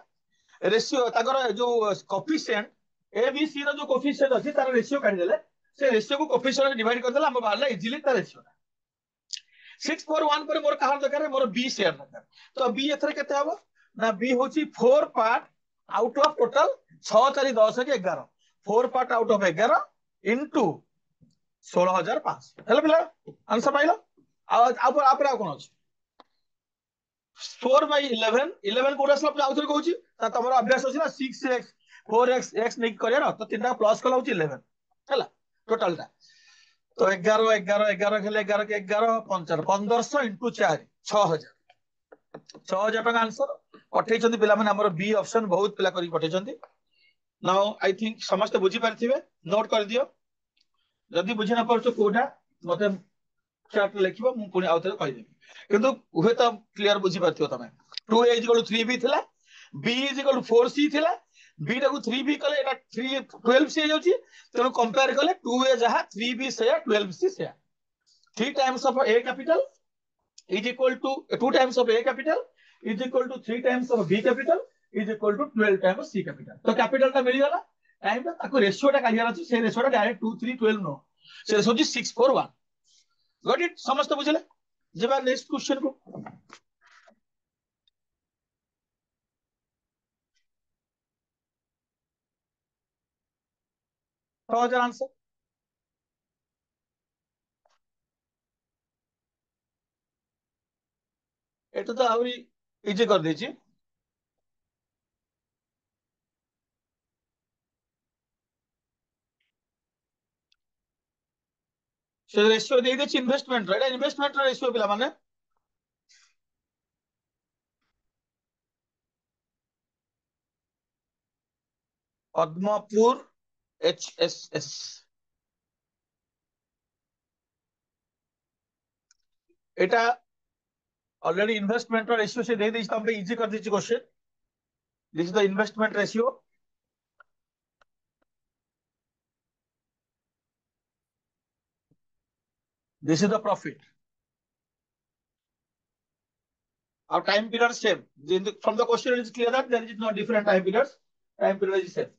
रेशियो ताकर जो कोफिशिएंट ए बी सी रो जो कोफिशिएंट अछि तार रेशियो काढी देले से रेशियो को कोफिशिएंट रे डिवाइड कर देला हम बाहरला इजीली ता रेशियो 641 पर मोर कहार दरकार मोर बी शेयर दरकार तो बी एथरे केते हबो ना बी होची 4 पार्ट आउट ऑफ टोटल 6 4 10 के 11 4 part out of 11 into 16500 hello पिला आंसर पाइलो आप कौन अच्छे 4/11 11 कोड आसला आउ थे कहूँ तुम अभ्यास अच्छी ना 6x 4x x नहीं कर तो 3 प्लस कला 11 है टोटाल टा तो 11 11 11 खेले 11 के 11 1500 इंटू 4 6000 6000 टका आंसर पठे पिला माने हमर बी ऑप्शन बहुत पिला करी पठे नाउ आई थिंक समस्त बुझी पारथिबे नोट कर दियो जदि बुझी ना परछो कोडा मते चैट लिखिबो मु पुनी आउथरे कहि देबी किंतु उहे त क्लियर बुझी पारथियो तमे 2a 3b थिला b 4c थिला b टा को 3b कले एटा 3 12c जाउची तेनु कंपेयर कले 2a जहा 3b से 12c से 3 times of a capital is equal to 2 times of a capital is equal to 3 times of b capital is equal to 12 times of c capital तो capital टा मिल गला time टा ताको ratio टा काढियार अछि से रेशियो टा डायरेक्ट 2 3 12 नो से रेशियो 6 4 1 गॉट इट समस्त बुझले जेबा नेक्स्ट क्वेश्चन को 6000 आंसर एटा तो आउरी इजी कर देछि से रेशियो दे देछि इन्वेस्टमेंट रे इन्वेस्टमेंट रेशियो पिला माने पद्मपुर एचएसएस एटा ऑलरेडी इन्वेस्टमेंट रेशियो से दे देछि तम पे इजी कर देछि question this is the investment ratio this is the profit our time period same from the question it is clear that there is no different time period is same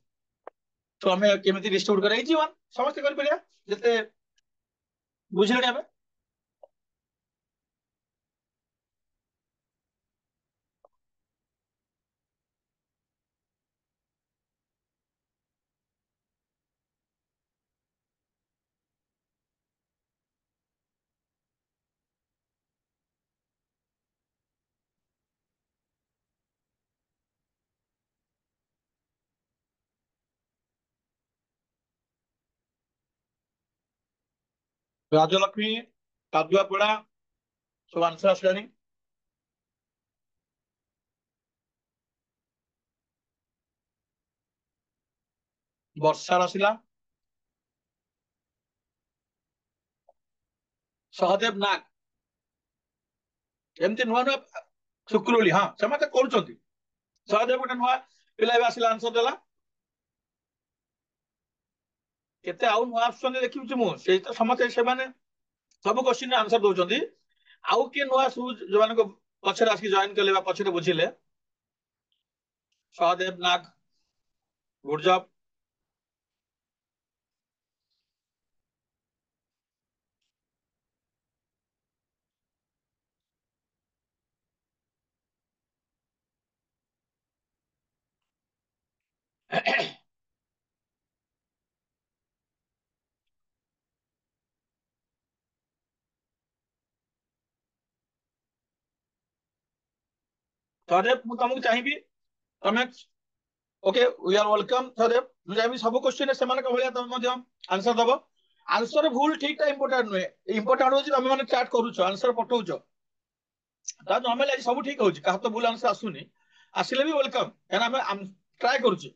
तो हमें केमिति डिस्ट्रीब्यूट करै छी one समस्त कर परिया जते बुझले हमें राजलक्ष्मी कादुआपड़ा सब आंसर आसलानी वर्षा आसला सहदेव नाग एमती नुआ नुआ शुक्रुली हाँ से कर सहदेव गोटे नुआ पिला आसला आंसर देला केते आउ नुआ आसुछन देखिबि मु से तो समते से माने सब क्वेश्चन आंसर दउछंती आउ के नुआ सब जो माने को पछरे आसी जॉइन करले बा पछरे बुझिले सहदेव नाग गुड जॉब ସହଦେବ ମୁଁ ତମକୁ ଚାହିଁବି ତମେ okay we are welcome Sahadev ମୁଁ ଚାହିଁବି ସବୁ କ୍ୱେଶ୍ଚିନ୍ ସେମାନଙ୍କ ଭଳିଆ ତମେ ମଧ୍ୟ ଆନ୍ସର ଦବ ଆନ୍ସର ଭୁଲ ଠିକଟା ଇମ୍ପୋର୍ଟାଣ୍ଟ ନୁହେଁ ଇମ୍ପୋର୍ଟାଣ୍ଟ ହଉଛି ତମେ ମାନେ ଚାଟ୍ କରୁଛ ଆନ୍ସର ପଠଉଛ ତା ନର୍ମାଲି ଆଜି ସବୁ ଠିକ ହଉଛି କାହା ତ ଭୁଲ ଆନ୍ସର ଆସୁନି ଆସିଲେ ବି ୱେଲକମ୍ କାହିଁକିନା ଆମେ ଟ୍ରାଏ କରୁଛେ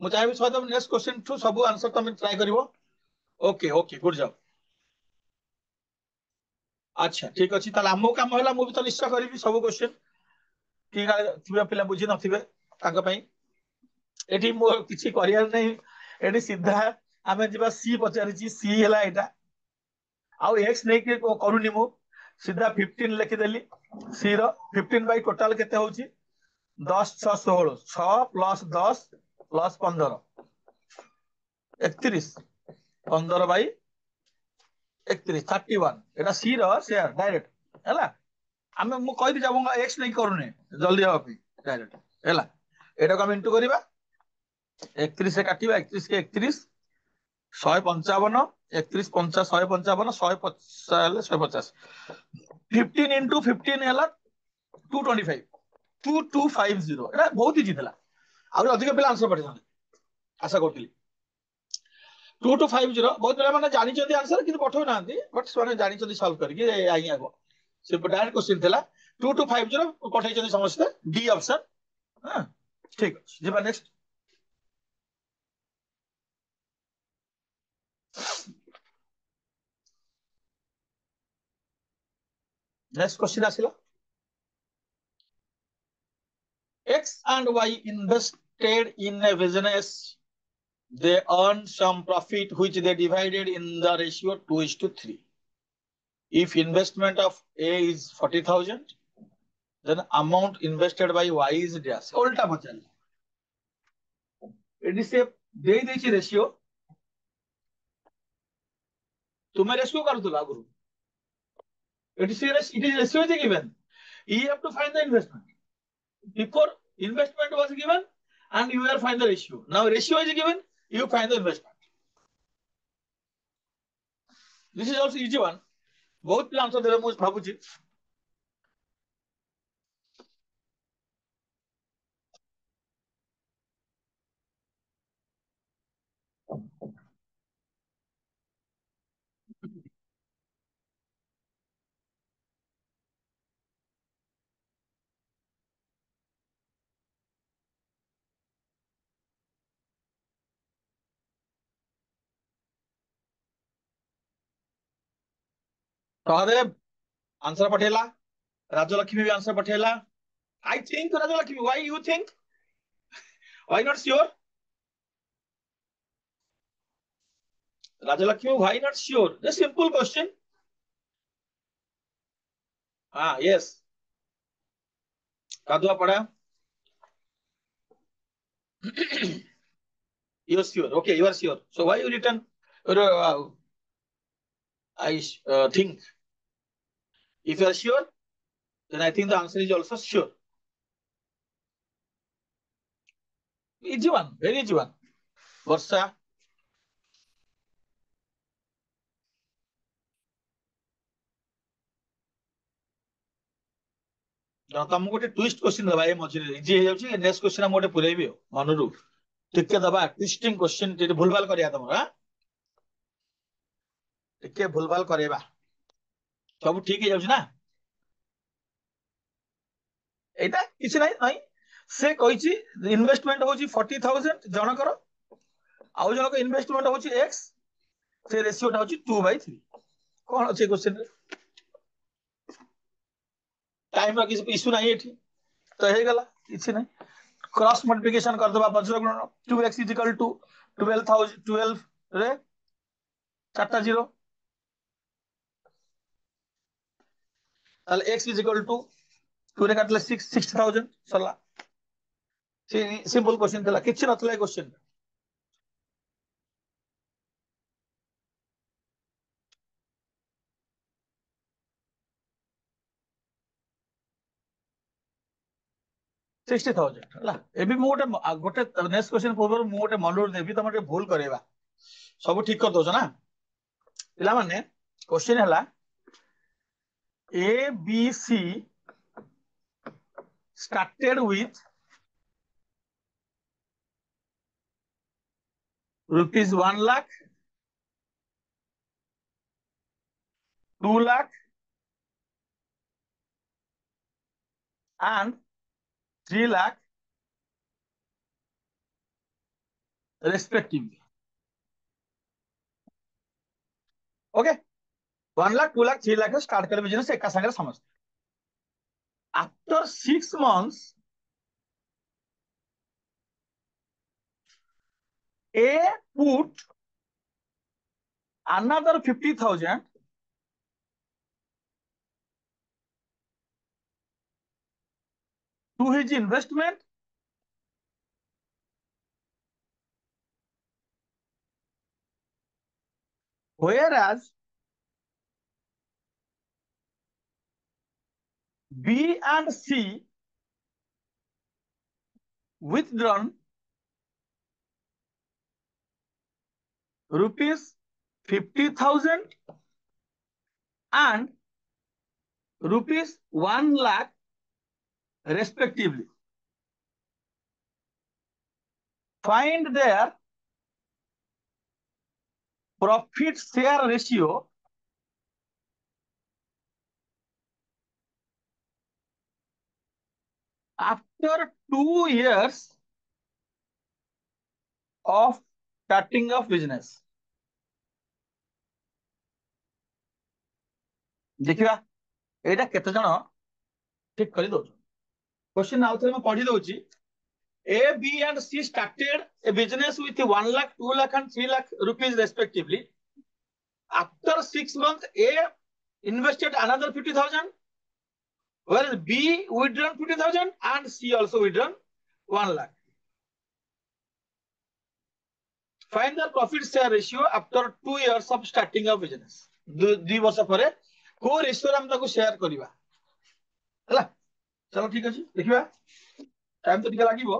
ମୁଁ ଚାହିଁବି ସହଦେବ ନେକ୍ସଟ କ୍ୱେଶ୍ଚିନ୍ ଠୁ ସବୁ ଆନ୍ସର ତମେ ଟ୍ରାଏ କରିବ ଓକେ ଓକେ ଗୁଡ୍ ଜବ୍ ଆଚ୍ଛା ଠିକ ଅଛି ତାହେଲେ ଆମ କାମ ହେଲା ମୁଁ ବି ତ ନିଶ୍ଚୟ କରିବି ସବୁ କ୍ୱେଶ୍ଚିନ୍ କି କାଳେ ଥିବା ପିଲା ବୁଝି ନଥିବେ ତାଙ୍କ ପାଇଁ ଏଠି ମୁଁ କିଛି କରିବାର ନାହିଁ ଏଠି ସିଧା ଆମେ ଯିବା ସି ପଚାରିଛି ସି ହେଲା ଏଇଟା ଆଉ ଏକ୍ସ ନେଇକି କରୁନି ମୁଁ ସିଧା 15 ଲେଖିଦେଲି ସି ର 15 ବାଇ ଟୋଟାଲ କେତେ ହଉଛି 10 6 16 6 ପ୍ଲସ 10 ପ୍ଲସ 15 31 15 ବାଇ 31 31 এটা ସି ର ସେୟାର ଡାଇରେକ୍ଟ ହେଲା ଆମେ ମୁଁ କହିଦେଇଛି ଆମ ଏକ୍ସ ନେଇକି କରୁନେ ଜଲ୍ଦି ହବା ପାଇଁ ଡାଇରେକ୍ଟ ହେଲା ଏଟାକୁ ଆମେ ଇଣ୍ଟୁ କରିବା 31 କାଟିବା 31 କେ 31 155 31 50 155 150 ହେଲେ 150 15 into 15 ହେଲା 225 2250 এটা ବହୁତ ଇଜି ଥିଲା ଆହୁରି ଅଧିକ ପିଲା ଆନ୍ସର ପଠେଇଥାନ୍ତେ ଆଶା କରୁଥିଲି 2250 ବହୁତ ପିଲାମାନେ ଜାଣିଛନ୍ତି ଆନ୍ସର କିନ୍ତୁ ପଠଉନାହାନ୍ତି ବଟ୍ ସେମାନେ ଜାଣିଛନ୍ତି ସଲ୍ଭ କରିକି ଆଜ୍ଞା ଆଗ ସେ ଡାଇରେକ୍ଟ କ୍ୱେଶ୍ଚିନ୍ ଥିଲା 2250 ପଠେଇଛନ୍ତି ସମସ୍ତେ ଡି ଅପସନ୍ ହଁ ଠିକ ଅଛି ଯିବା ନେକ୍ସଟ ନେକ୍ସଟ କ୍ୱେଶ୍ଚିନ୍ ଆସିଲା X and Y invested in a business. They earned some profit which they divided in the ratio 2:3. If investment of A is 40,000, then amount invested by Y is dash. उल्टा बचल AD से दे देची ratio तुम्हें ratio कर दो लागू it is ratio is given you have to find the investment before investment was given and you are find the ratio now ratio is given you find the investment this is also easy one बहुत पिला answer देबे मु भाबुची Sahadev answer पठेला राजलक्ष्मी भी answer पठेला I think Rajalakshmi why you think why not sure Rajalakshmi why not sure the simple question हाँ yes कादुआ पड़ा you are sure okay you are sure so why you return I think if you are sure then I think the answer is also sure easy one very easy one ବର୍ଷା ତମକୁ ଗୋଟେ twist question ଦବା ଏ ମଝିରେ easy ହେଇଯାଉଛି next question ମୁଁ ଗୋଟେ ପୁରେଇବି ଆଉ ମନରୁ ଟିକେ ଦବା ଟ୍ୱିଷ୍ଟିଂ କ୍ୱେଶ୍ଚିନ୍ ଟିକେ ଭୁଲଭାଲ କରିବା ତମର ଟିକେ ଭୁଲଭାଲ କରିବା ସବୁ ଠିକ ହେଇଯାଉଛି ନା ଏଇଟା କିଛି ନାହିଁ ନାହିଁ ସେ କହିଛି ଇନଭେଷ୍ଟମେଣ୍ଟ ହଉଛି 40,000 ଜଣଙ୍କର ଆଉ ଜଣଙ୍କ ଇନଭେଷ୍ଟମେଣ୍ଟ ହଉଛି ଏକ୍ସ ସେ ରେସିଓଟା ହଉଛି 2/3 କଣ ଅଛି କ୍ୱେଶ୍ଚିନ୍ ରେ ଟାଇମ ର କିଛି ଇସ୍ୟୁ ନାହିଁ ଏଠି ତ ହେଇଗଲା କିଛି ନାହିଁ क्रॉस मल्टिप्लिकेशन करदबा वज्र गुणन 2x इक्वल टू 12,000 12 रे चारटा जीरो ताले x इक्वल टू 2 रे काटले 60,000 सरला सिंपल क्वेश्चन थला किछि नथला क्वेश्चन 60,000 ହେଲା। ଏବେ ମୁଁ ଗୋଟେ ନେକ୍स्ट क्वेश्चन ପୂର୍ବରୁ ମୁଁ ଗୋଟେ ମନରୁ ଦେବି, ତମେ ଟିକେ ଭୁଲ କରେଇବା। ସବୁ ଠିକ କରି ଦଉଛ ନା ପିଲାମାନେ? क्वेश्चन ହେଲା A B C started with rupees 1 lakh, 2 lakh and 3 lakh respectively. Okay, 1 lakh 2 lakh 3 lakh start कर बिजनेस एक संगे समझते। After 6 months A put another 50,000 to his investment, whereas B and C withdrawn rupees 50,000 and rupees 1 lakh respectively. Find their profit share ratio after 2 years of starting of business. देखिवा एटा केते जण ठीक करि दो। Question आउ थे मैं पढ़ी दउची। A, B and C started a business with 1 lakh, 2 lakh and 3 lakh rupees respectively. After 6 months, A invested another 50,000, whereas B withdrawn 50,000 and C also withdrawn 1 lakh. Find the profit share ratio after 2 years of starting of business. 2 वर्ष पर को ratio हम ताको share करबा हला। चलो ठीक अछि, देखिबा टाइम तो ठीक लागिबो।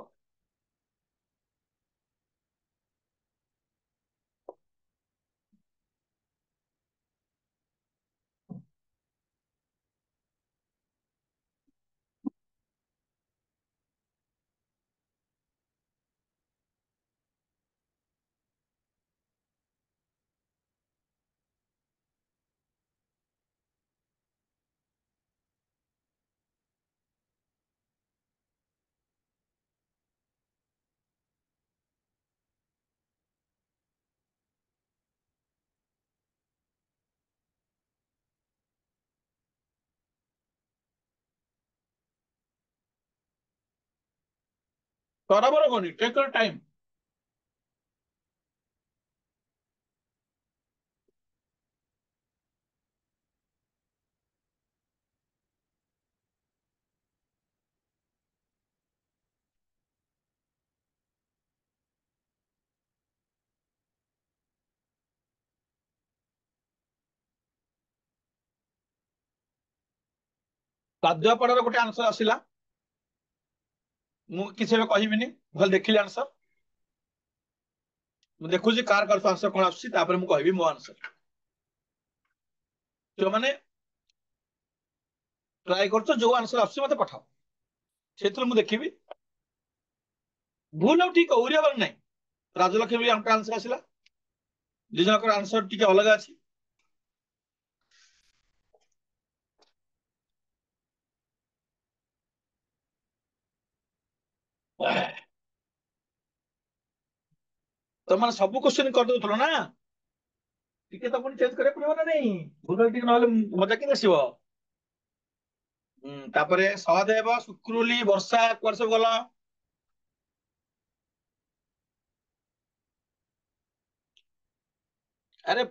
बराबर कोनी, टेक योर टाइम। काद्यपड़ार गोटे आंसर आसिला, मु किसी कहबिनी, भल देखिली आंसर। मु देखुची कार कार आंसर कोन आसी, तापर मु कहबी मो आंसर। जो माने ट्राई करछो जो आंसर आसी मते पठाओ, सेतले मु देखिबी भूल ठीक ओरिया बर नै। राजलक्ष्मी हमका आंसर आसिला, दिजनकर आंसर टिके अलग अछि। तो माने सब क्वेश्चन कर दउतलो ना, टिके तो पुनी चेंज करे पड़िबो ना नहीं। भूल ठीक नहले मजा कि आसीबो। तापरे सहदेव, शुक्रुली, वर्षा कुआर सब गला। अरे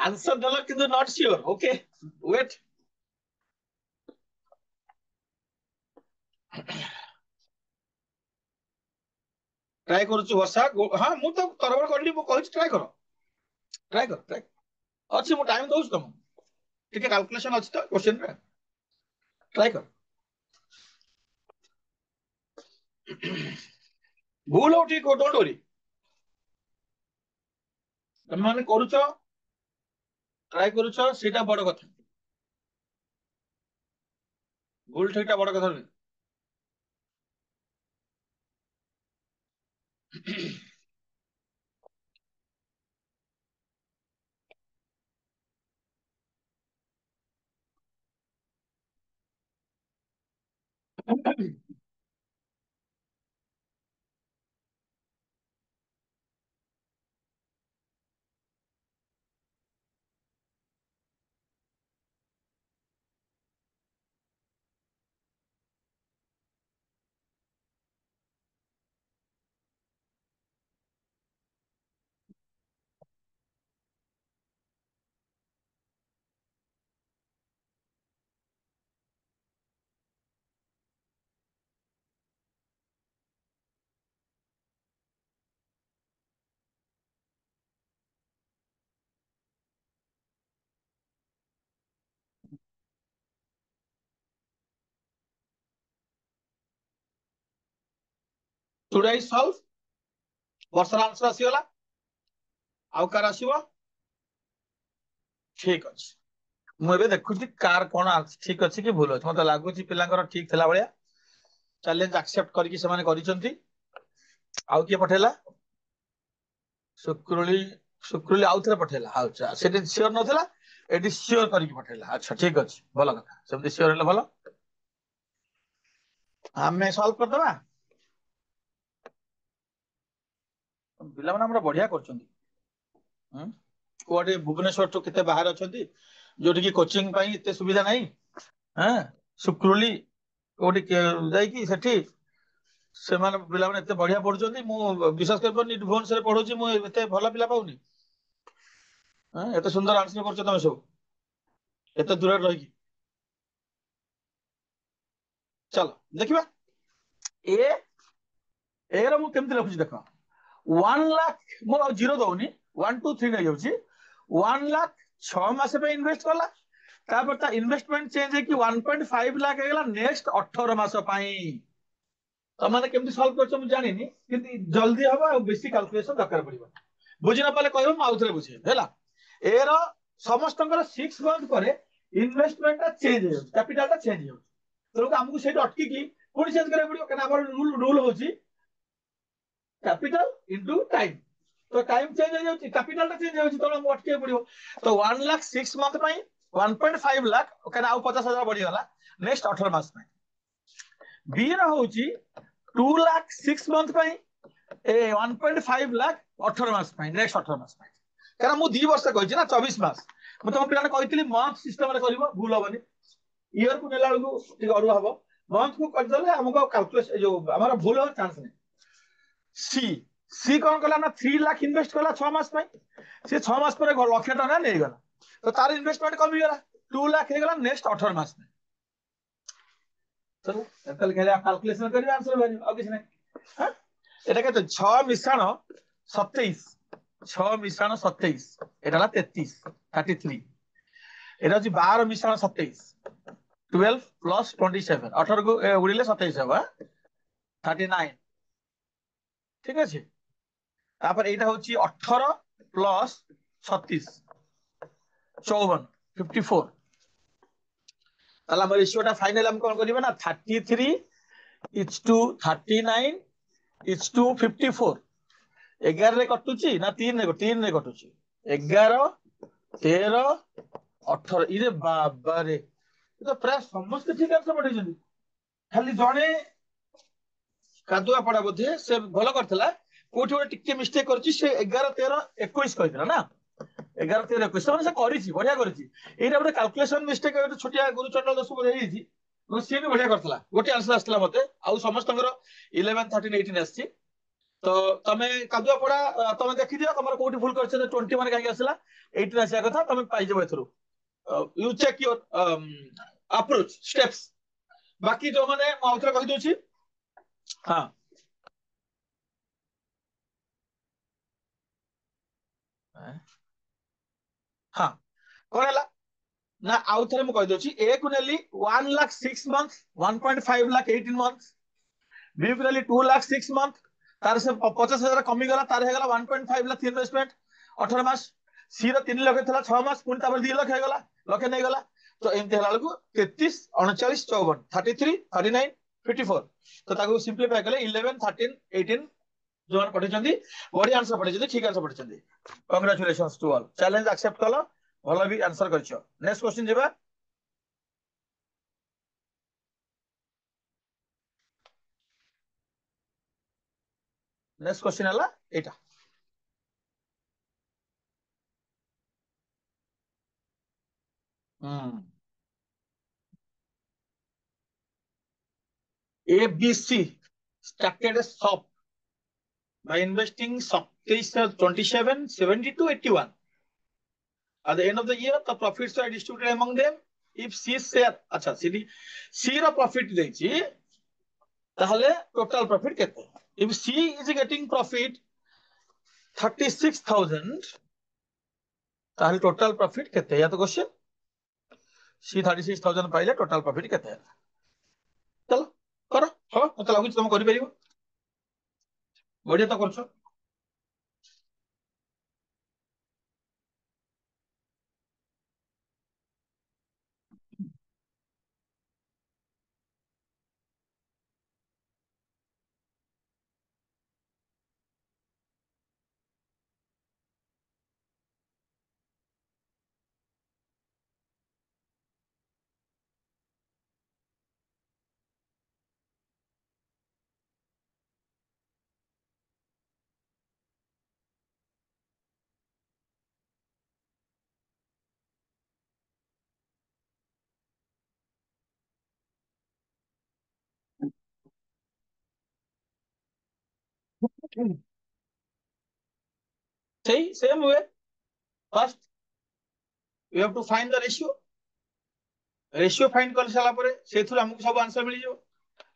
आंसर दलो किंतु not sure. Okay wait, try करूछु वर्षा। हां मु तो तरबर करली, मु कहछि ट्राई करो, ट्राई कर, ट्राई अछि। मु टाइम दउछु तुम, ठीक है। कैलकुलेशन अछि तो क्वेश्चन रे, ट्राई कर। भूल हो ठीक हो, डोंट वरी। तुम माने करूछ, ट्राई करूछ, सेटा बड़ कथा। भूल ठीकटा बड़ कथा नहीं। Should I solve? ବର୍ଷର ଆନ୍ସର ଆସିଗଲା। ଆଉ କାର ଆସିବ? ଠିକ ଅଛି। ମୁଁ ଏବେ ଦେଖୁଛି କାର କଣ ଠିକ ଅଛି କି ଭୁଲ ଅଛି। ମତେ ଲାଗୁଛି ପିଲାଙ୍କର ଠିକ ଥିଲା ଭଳିଆ। ଚ୍ୟାଲେଞ୍ଜ ଆକ୍ସେପ୍ଟ କରିକି ସେମାନେ କରିଛନ୍ତି। ଆଉ କିଏ ପଠେଇଲା? ଶୁକ୍ରୁଳି। ଶୁକ୍ରୁଳି ଆଉ ଥରେ ପଠେଇଲା। ଆଚ୍ଛା, ସେଠି ସିଓର ନଥିଲା, ଏଠି ସିଓର କରିକି ପଠେଇଲା। ଆଚ୍ଛା, ଠିକ ଅଛି, ଭଲ କଥା। ସେମିତି ସିଓର ହେଲେ ଭଲ। ଆମେ ସଲ୍ଭ କରିଦବା। ପିଲାମାନେ ଆମର ବଢିଆ କରୁଛନ୍ତି। କୁଆଡେ ଭୁବନେଶ୍ୱରଠୁ କେତେ ବାହାରେ ଅଛନ୍ତି, ଯୋଉଠିକି କୋଚିଂ ପାଇଁ ଏତେ ସୁବିଧା ନାହିଁ। ହଁ, ଶୁକ୍ରୁଳି କୋଉଠି ଯାଇକି ସେଠି ସେମାନେ ପିଲାମାନେ ଏତେ ବଢିଆ ପଢୁଛନ୍ତି। ମୁଁ ବିଶ୍ୱାସ କରିପାରୁନି, ଭୁବନେଶ୍ୱରରେ ପଢୁଛି, ମୁଁ ଏତେ ଭଲ ପିଲା ପାଉନି। ଏତେ ସୁନ୍ଦର ଆନ୍ସର କରୁଛ ତମେ ସବୁ, ଏତେ ଦୂରରେ ରହିକି। ଚାଲ ଦେଖିବା ଏ ର ମୁଁ କେମିତି ଲେଖୁଛି ଦେଖ। 1,00,000 ମୁଁ ଆଉ ଜିରୋ ଦଉନି, 1 2 3 ନେଇଯାଉଛି। 1,00,000 6 ମାସ ପାଇଁ ଇନଭେଷ୍ଟ କଲା, ତାପରେ ତା ଇନଭେଷ୍ଟମେଣ୍ଟ ଚେଞ୍ଜ ହେଇକି 1.5 ଲାख ହେଇଗଲା ନେକ୍ସଟ 18 ମାସ ପାଇଁ। ତମାନେ କେମିତି ସଲ୍ଭ କରୁଛ ମୁଁ ଜାଣିନି, କିନ୍ତୁ ଜଲ୍ଦି ହବ ଆଉ ବେଶୀ କାଲକୁଲେସନ ଦରକାର ପଡିବ। ବୁଝି ନ ପାରିଲେ କହିବ, ମୁଁ ଆଉଥରେ ବୁଝେଇବି ହେଲା। ଏର ସମସ୍ତଙ୍କର 6 ମନ୍ଥ ପରେ ଇନଭେଷ୍ଟମେଣ୍ଟଟା ଚେଞ୍ଜ ହେଇଯାଉଛି, କ୍ୟାପିଟାଲଟା ଚେଞ୍ଜ ହେଇଯାଉଛି। ତେଣୁ ଆମକୁ ସେଇଠି ଅଟକିକି ପୁଣି ଚେଞ୍ଜ କରିବାକୁ ପଡିବ, କାରଣ ଆମର ରୁଲ ହଉଛି କ୍ୟାପିଟାଲ ଇଣ୍ଟୁ ଟାଇମ। ତ ଟାଇମ ଚେଞ୍ଜ ହେଇଯାଉଛି, କ୍ୟାପିଟାଲଟା ଚେଞ୍ଜ ହେଇଯାଉଛି, ତେଣୁ ଆମକୁ ଅଟକିବାକୁ ପଡିବ। ତ 1,00,000 6 ମନ୍ଥ ପାଇଁ, 1.5 ଲାख କାରଣ ଆଉ 50,000 ବଢିଗଲା ନେକ୍ସଟ 18 ମାସ ପାଇଁ। ବି ର ହଉଛି 2,00,000 6 ମନ୍ଥ ପାଇଁ, 1.5 ଲାख 18 ମାସ ପାଇଁ, ନେକ୍ସଟ 18 ମାସ ପାଇଁ। କାରଣ ମୁଁ 2 ବର୍ଷ କହିଛି ନା, 24 ମାସ। ମୁଁ ତମ ପିଲାମାନେ କହିଥିଲି ମନ୍ଥ ସିଷ୍ଟମରେ କରିବ, ଭୁଲ ହବନି। ଇୟରକୁ ନେଲା ବେଳକୁ ଟିକେ ଅଡୁଆ ହବ। ମନ୍ଥକୁ କରିଦେଲେ ଆମକୁ କାଲକୁଲେସନ ଯୋଉ ଆମର ଭୁଲ ହବାର ଚାନ୍ସ ନାହିଁ। ସି ସି କଣ କଲା ନା 3 ଲାख ଇନଭେଷ୍ଟ କଲା 6 ମାସ ପାଇଁ। ସେ 6 ମାସ ପରେ 1,00,000 ନେଇଗଲା, ତ ତାର ଇନଭେଷ୍ଟମେଣ୍ଟ କମିଗଲା, 2 ଲାख ହେଇଗଲା ନେକ୍ସଟ 18 ମାସ ପାଇଁ। କାଲକୁଲେସନ କରିବା, ଆନ୍ସର ବାହାରିବ, ଆଉ କିଛି ନାହିଁ। এটা কেতে 6 মিশ্রণ 27, 6 মিশ্রণ 27, এটা হলো 33, 33। এটা হচ্ছে 12 মিশ্রণ 27, 12 প্লাস 27, 18 को উড়িলে 27 হবে, 39। ঠিক আছে, তারপর এইটা হচ্ছে 18 প্লাস 36, 54, 54। তাহলে আমার রেশিওটা ফাইনাল আমি কোন করিব না 33:39:54। 11 ରେ କଟୁଛି ନା 3 ରେ କଟୁଛି? 11 13 18। ଇରେ ବାବାରେ, ତ ପ୍ରାୟ ସମସ୍ତେ ଠିକ ଆନ୍ସର ପଠେଇଛନ୍ତି। ଖାଲି ଜଣେ କାଦୁଆ ପଡା ବୋଧେ ସେ ଭଲ କରିଥିଲା, କୋଉଠି ଗୋଟେ ଟିକେ ମିଷ୍ଟେକ୍ କରିଛି। ସେ 11 13 21 କହିଥିଲା ନା, 11 13 21 ସେମାନେ ସେ କରିଛି, ବଢିଆ କରିଛି। ଏଇଟା ଗୋଟେ କାଲକୁଲେସନ ମିଷ୍ଟେକ୍, ଗୋଟେ ଛୋଟିଆ ଗୁରୁଚଣ୍ଡ ଦୋଷ ବୋଧେ ହେଇଯାଇଛି। ସିଏ ବି ବଢିଆ କରିଥିଲା, ଗୋଟେ ଆନ୍ସର ଆସିଥିଲା ମତେ, ଆଉ ସମସ୍ତଙ୍କର 11 13 18 ଆସିଛି। ତ ତମେ କାଦୁଆ ପଡା ତମେ ଦେଖିଦିଅ ତମର କୋଉଠି ଭୁଲ କରିଛ, 21 କାହିଁକି ଆସିଲା, 18 ଆସିବା କଥା, ତମେ ପାଇଯିବ ଏଥିରୁ। You check your approach steps. ବାକି ଯୋଉମାନେ ମୁଁ ଆଉଥରେ କହିଦଉଛି। ହଁ, ହଁ, କଣ ହେଲା ନା ଆଉ ଥରେ ମୁଁ କହିଦଉଛି। ଏ କୁ ନେଲି 1,00,000 6 months, 1.5 ଲାख 18 months, बी को देली 2 लाख 6 मंथ तार से 50,000 कमी गला तार हेगला 1.5 लाख इन्वेस्टमेंट 18 मास सी रो 3 लाख थला 6 मास पुनी तापर 2 लाख हेगला लखे नै गला तो एमते हला को 33 39 54 33 39 54 तो ताको सिंपलीफाई कले 11 13 18 जो पढ़े चंदी बड़ी आंसर पढ़े चंदी ठीक आंसर पढ़े चंदी congratulations to all challenge accept कलो भलो भी आंसर करछो नेक्स्ट क्वेश्चन जेबा नेक्स्ट क्वेश्चन हला एटा ABC started a shop by investing 27 72 81 at the end of the year the profits are distributed among them if C share अच्छा C रो profit देछि ताहले total profit केते if C is getting profit 36,000 ताहले total profit केते या तो question C 36,000 पाइले total profit केते है चलो करो हो मते लागु तुम करि परिबो बढ़िया तो करछो सही सेम हुए first you have to find the ratio find कर साला परे सेथुर हमको सब आंसर मिल जो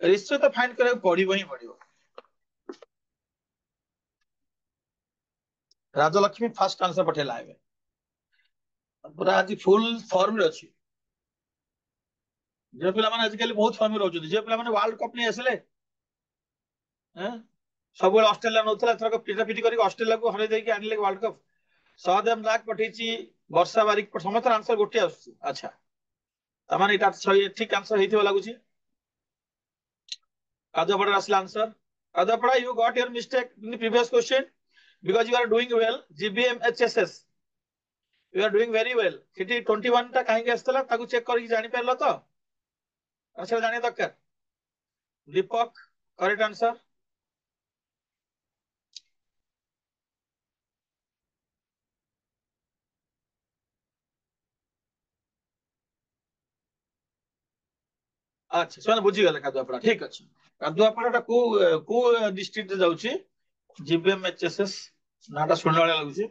रेशियो तो फाइंड करे पड़िबो ही पड़िबो राजलक्ष्मी फर्स्ट आंसर पठेला है पूरा आज फुल फॉर्म रे अछि जे पिला माने आजकल बहुत फॉर्म रे रहउछथि जे पिला माने वर्ल्ड कप नै आसले हैं सब ऑस्ट्रेलिया नउथला थरक पिटा पिटी करी ऑस्ट्रेलिया को हरे देकी आनले वर्ल्ड कप सहदेव नाग पठेछि वर्षा बारिक समस्त आंसर गोटे आछी अच्छा तमाने एटा सही ठीक आंसर हेथिबो लागुछि कादपड़ा असला आंसर कादपड़ा you got your mistake in previous question because you are doing well GBM HSS you are doing very well city 21 ता काहे आस्तला ताकू चेक करी जानि परलो तो अच्छा जानि दरकार दीपक करेक्ट आंसर अच्छा ସେମାନେ ବୁଝି ଗଲେ କାଦୁଆପଡା ଠିକ ଅଛି କାଦୁଆପଡାଟା କୋ डिस्ट्रिक्ट ରେ ଯାଉଛି GBM HSS ନାଟା ଶୁଣିଲା ଭଳିଆ ଲାଗୁଛି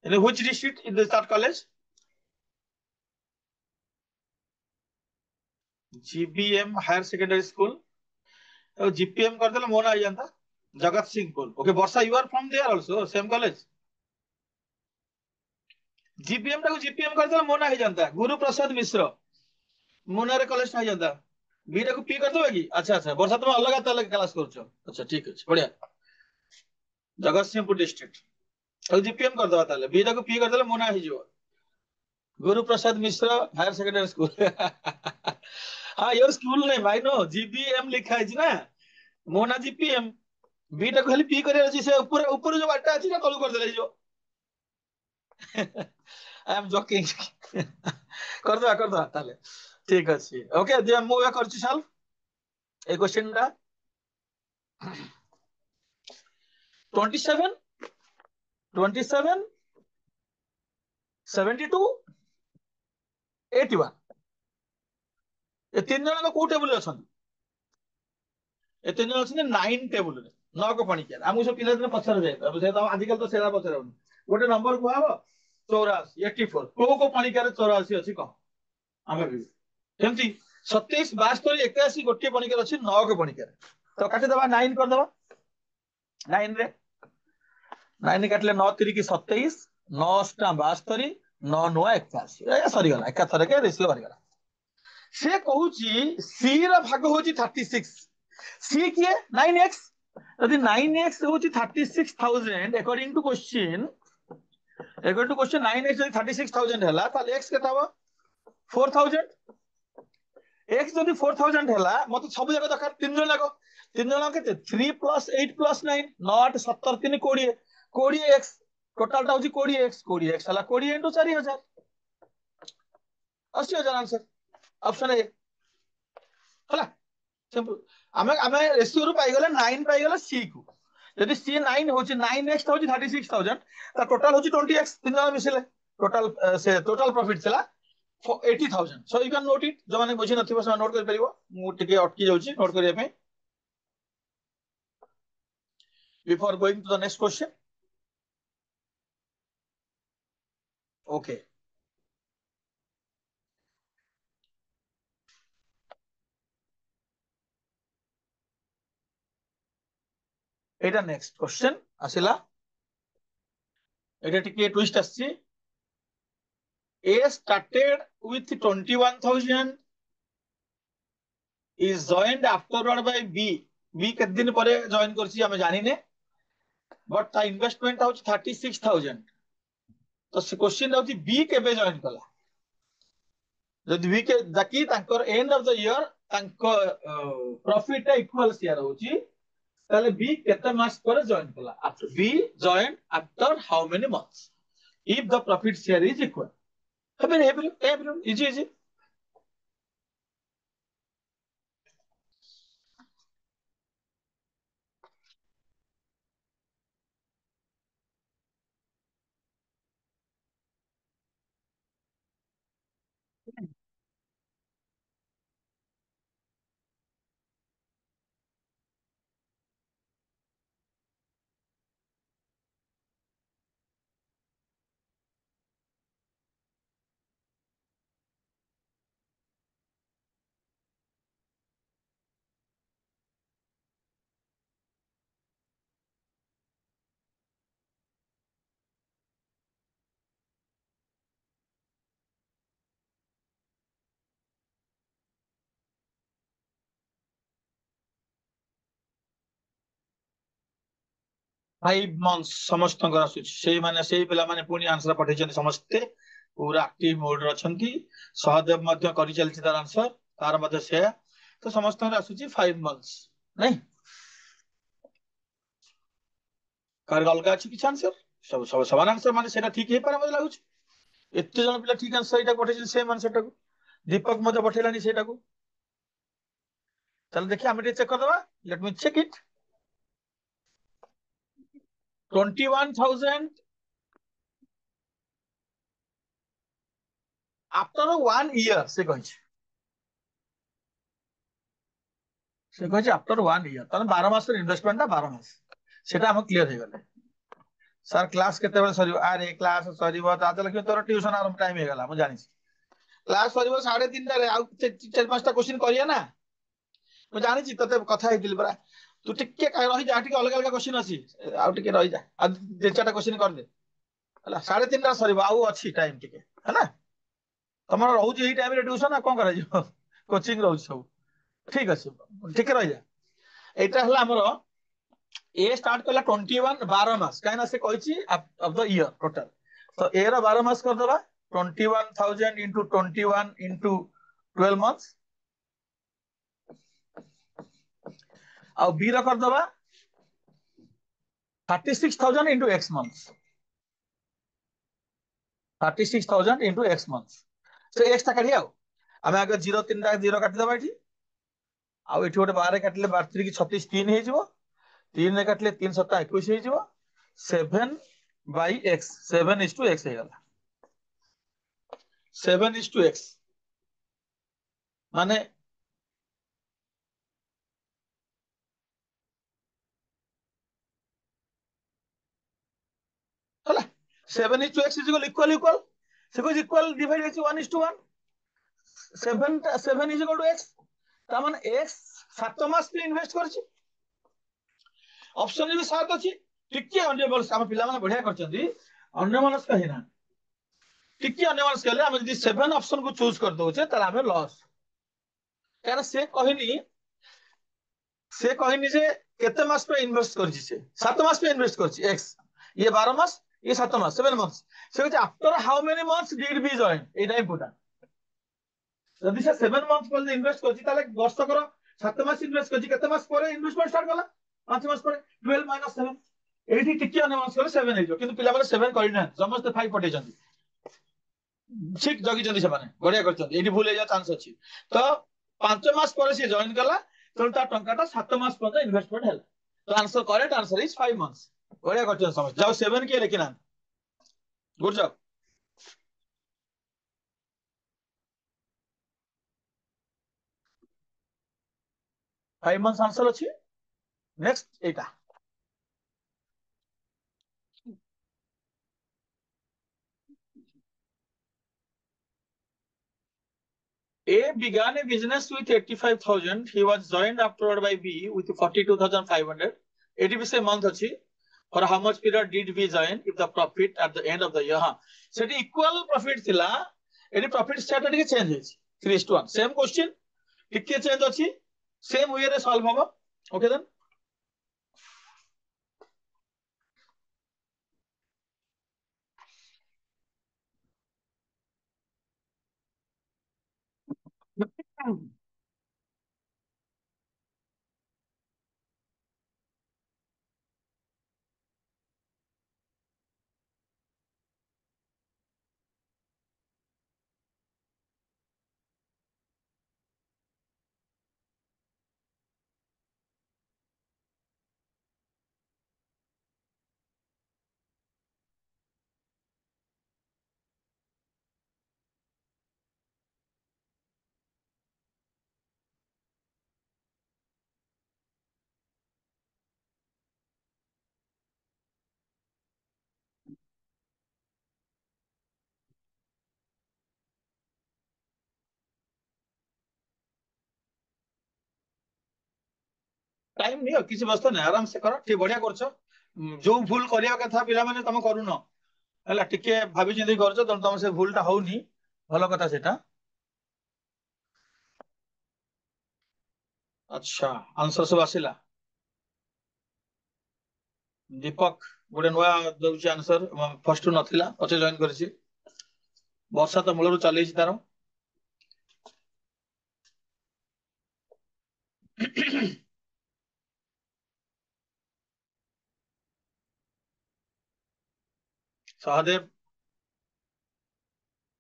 in which district in that college GBM higher secondary school और GPM कर देला मोना आ जाता Jagatsinghpur okay Varsha you are from there also same college GPM टाको GPM कर देला मोना आ जाता गुरु प्रसाद मिश्र मोना रे कॉलेज आ जाता बी टाको पी कर दो कि अच्छा अच्छा वर्षा तुम अलग अलग क्लास करछो अच्छा ठीक अछि बढ़िया जगत सिंहपुर डिस्ट्रिक्ट तो GPM कर दो ताले बी टाको पी कर देला मोना आ जिवो Guru Prasad Mishra higher secondary school हाँ your school name I know GBM लिखा है ना मोना GPM बी टाको खाली पी करे अछि से ऊपर ऊपर जो बाटा अछि ना कॉल कर देले जो आई एम जोकिंग कर दो ताले ठीक अछि ओके जे मु या करछि सॉल्व ए क्वेश्चन दा 27 27 72 81 ए तीन जन को टेबल रे अछन ए तीन जन अछन 9 टेबल रे 9 को पानी के हमु सब पिला दिन पछर जाय अब से तो आजकल तो सेरा पछर होनी गोटे नंबर को आबो 84 84 को पानी के 84 अछि को आमे भी केमती 27 72 81 गोटे पानी के अछि 9 को पानी के तो काटे दबा 9 कर दबा 9 रे 9 काटले 9 3 की 27 9 टा 72 9 9 81 ए सरी गला एका थरे के रेशियो बारी गला से कहूची सी रा भाग होची 36 सी किए 9x यदि 9x होची 36,000 अकॉर्डिंग टू क्वेश्चन 9x यदि 36,000 हला ताले x केता हो 4,000 x जदि 4,000 हला मते सब जगह दरकार तीन जन केते 3 + 8 + 9 9 17 3 20 20x टोटल टा होची 20x 20x हला 20 * 4,000 80,000 आंसर ऑप्शन ए हला सिंपल आमे आमे रेशियो रु पाई गले 9 पाई गले c को यदि c 9 होची 9x होची 36,000 ता टोटल होची 20x तीन जन मिसिले टोटल से टोटल प्रॉफिट चला 80,000 so you can note it जो माने बुझी नथिबो से नोट कर परिबो मु टिके अटकी जाउची नोट करिया पे before going to the next question okay Etah next question आसिला एटा टिके ट्विस्ट आसी A started with 21,000 is joined afterward by B B केत दिन परे जॉइन करछि हमें जानि ने बट ता इन्वेस्टमेंट होछि 36,000 तो से क्वेश्चन होछि B केबे जॉइन कला जदि B के जाकी तांकर एंड ऑफ द ईयर तांको प्रॉफिट इक्वल शेयर होछि ताले B केते मास पर जॉइन कला after B join after how many months if the profit share is equal every easy five months समस्त से माने से पिला माने पुनी आंसर पठे समस्ते पूरा एक्टिव मोड रे अछंती सहदेव मध्य करि चलछि तार आंसर तार मध्य से तो समस्त आसुची 5 मंथ्स नहीं कार अलग अछि कि आंसर सब सब समान आंसर माने सेटा ठीक हे पारे मते लागुछ एत्ते जन पिला ठीक आंसर एटा पठे सेम आंसर टाको दीपक मध्य पठेलानी सेटाको चल देखिए हम चेक कर दबा let me check it 21,000 after 1 year से आफ्टर 1 ईयर तने 12 मास इन्वेस्टमेंट ना 12 मास सेटा हम क्लियर हे गले सर क्लास केते बेले सरियो अरे क्लास सरियो ता तले कि तोर ट्यूशन आरंभ टाइम हे गला मु जानि क्लास सरियो 3:30 रे आ 4-5 टा क्वेश्चन करिया ना मु जानि छी तते कथा हेतिल बरा तू टिके काय रहि जा टिके अलग अलग क्वेश्चन अछि आ टिके रहि जा आ जे चारटा क्वेश्चन कर दे हला 3:30 रा सरियो आउ अछि टाइम टिके हला तमर रहू जे ई टाइम रे ट्यूशन आ कोन करा जो कोचिंग रहू सब ठीक अछि ठीक रहि जा एटा हला हमर ए स्टार्ट कला 21 12 मास काहे से कहछि ऑफ द ईयर टोटल तो ए रा 12 मास कर दबा 21,000 into 21 into 12 months और बी रा कर दबा 36,000 into x months 36,000 into x months तो x ता काढी आउ हमें आगे 0 3 टा 0 काटी दबा एठी आ एठी गोटे 12 काटले 12 3 की 36 3 हे जिवो 3 ने काटले 3 7 21 हे जिवो 7 by x 7:x हे गला 7:x माने हला 7:x is equal से को इक्वल डिवाइड है 1:1 7 is equal to x ता माने x 7 मास पे इन्वेस्ट करछि ऑप्शन भी 7 अछि टिके अन्य बल हम पिला माने बढ़िया करछथि अन्य मनस कहिना टिके अन्य मनस कहले हम यदि 7 ऑप्शन को चूज कर दो छे तला हमें लॉस कारण से कहनी से कहनी जे केते मास पे इन्वेस्ट करछि से 7 मास पे इन्वेस्ट करछि एक्स ये 12 मास ये 7 मास 7 मंथ्स से कहछि after how many months did B join एटा इम्पोर्टेंट जदि से 7 मंथ्स पर इन्वेस्ट करछि ताले वर्षकर 7 मास इन्वेस्ट करछि केते मास पर इन्वेस्टमेंट स्टार्ट कला 5 मास पर 12 माइनस 7 एठी टिके अनुमान करे 7 हेजो किंतु पिला माने 7 करि ना समस्त 5 पठे जंदी ठीक जगी जंदी से माने बढ़िया करछन एठी भूल जा चांस अछि तो 5 मास पर से जॉइन कला तो ता टंकाटा 7 मास पर इन्वेस्टमेंट हैला तो answer correct answer is 5 months बढ़िया करछन समझ जाओ 7 के लेकिन गुड जॉब 5 मंथ्स आंसर अछि next Etah A began a business with 85,000. He was joined afterward by B with 42,500. 80 is a month achi. For how much period did B join if the profit at the end of the year? So the equal profit thila. Any profit started change is 3:1. Same question. Tikke change achi. Same way re solve hobo. Okay then. Time नहीं किसी बस नहीं आराम से करो ठीक बढ़िया करछ जो भूल करिया कथा पिला माने तुम करूनो हला टिके भाबी चिंदी करछ तुम से भूलटा होउनी भलो कथा सेटा अच्छा आंसर सब आसिला दीपक गोटे नुआ दउची आंसर फर्स्ट नथिला पछे जॉइन करछि वर्षा तो मूलरू चलेछि तार सहदेव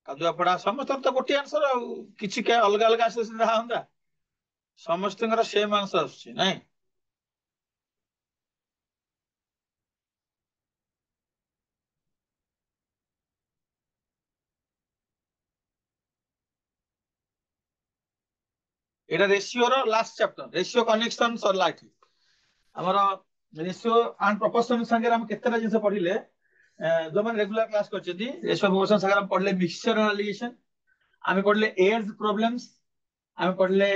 कादुआ पड़ा समस्त तो गोटे आंसर आ किछि के अलग अलग आसे से रहा समस्तଙ୍କର सेम आंसर आछि नाही एटा रेशियो रो लास्ट चैप्टर रेशियो कनेक्शन सरला एठी हमर रेशियो एंड प्रोपोर्शन संगे हम केतेटा जिंस पढिले जो मन रेगुलर क्लास करछथि रेशियो प्रोपोर्शन संगे हम पढले मिक्सचर एनालिसिस आमे पढले एज प्रॉब्लम्स आमे पढले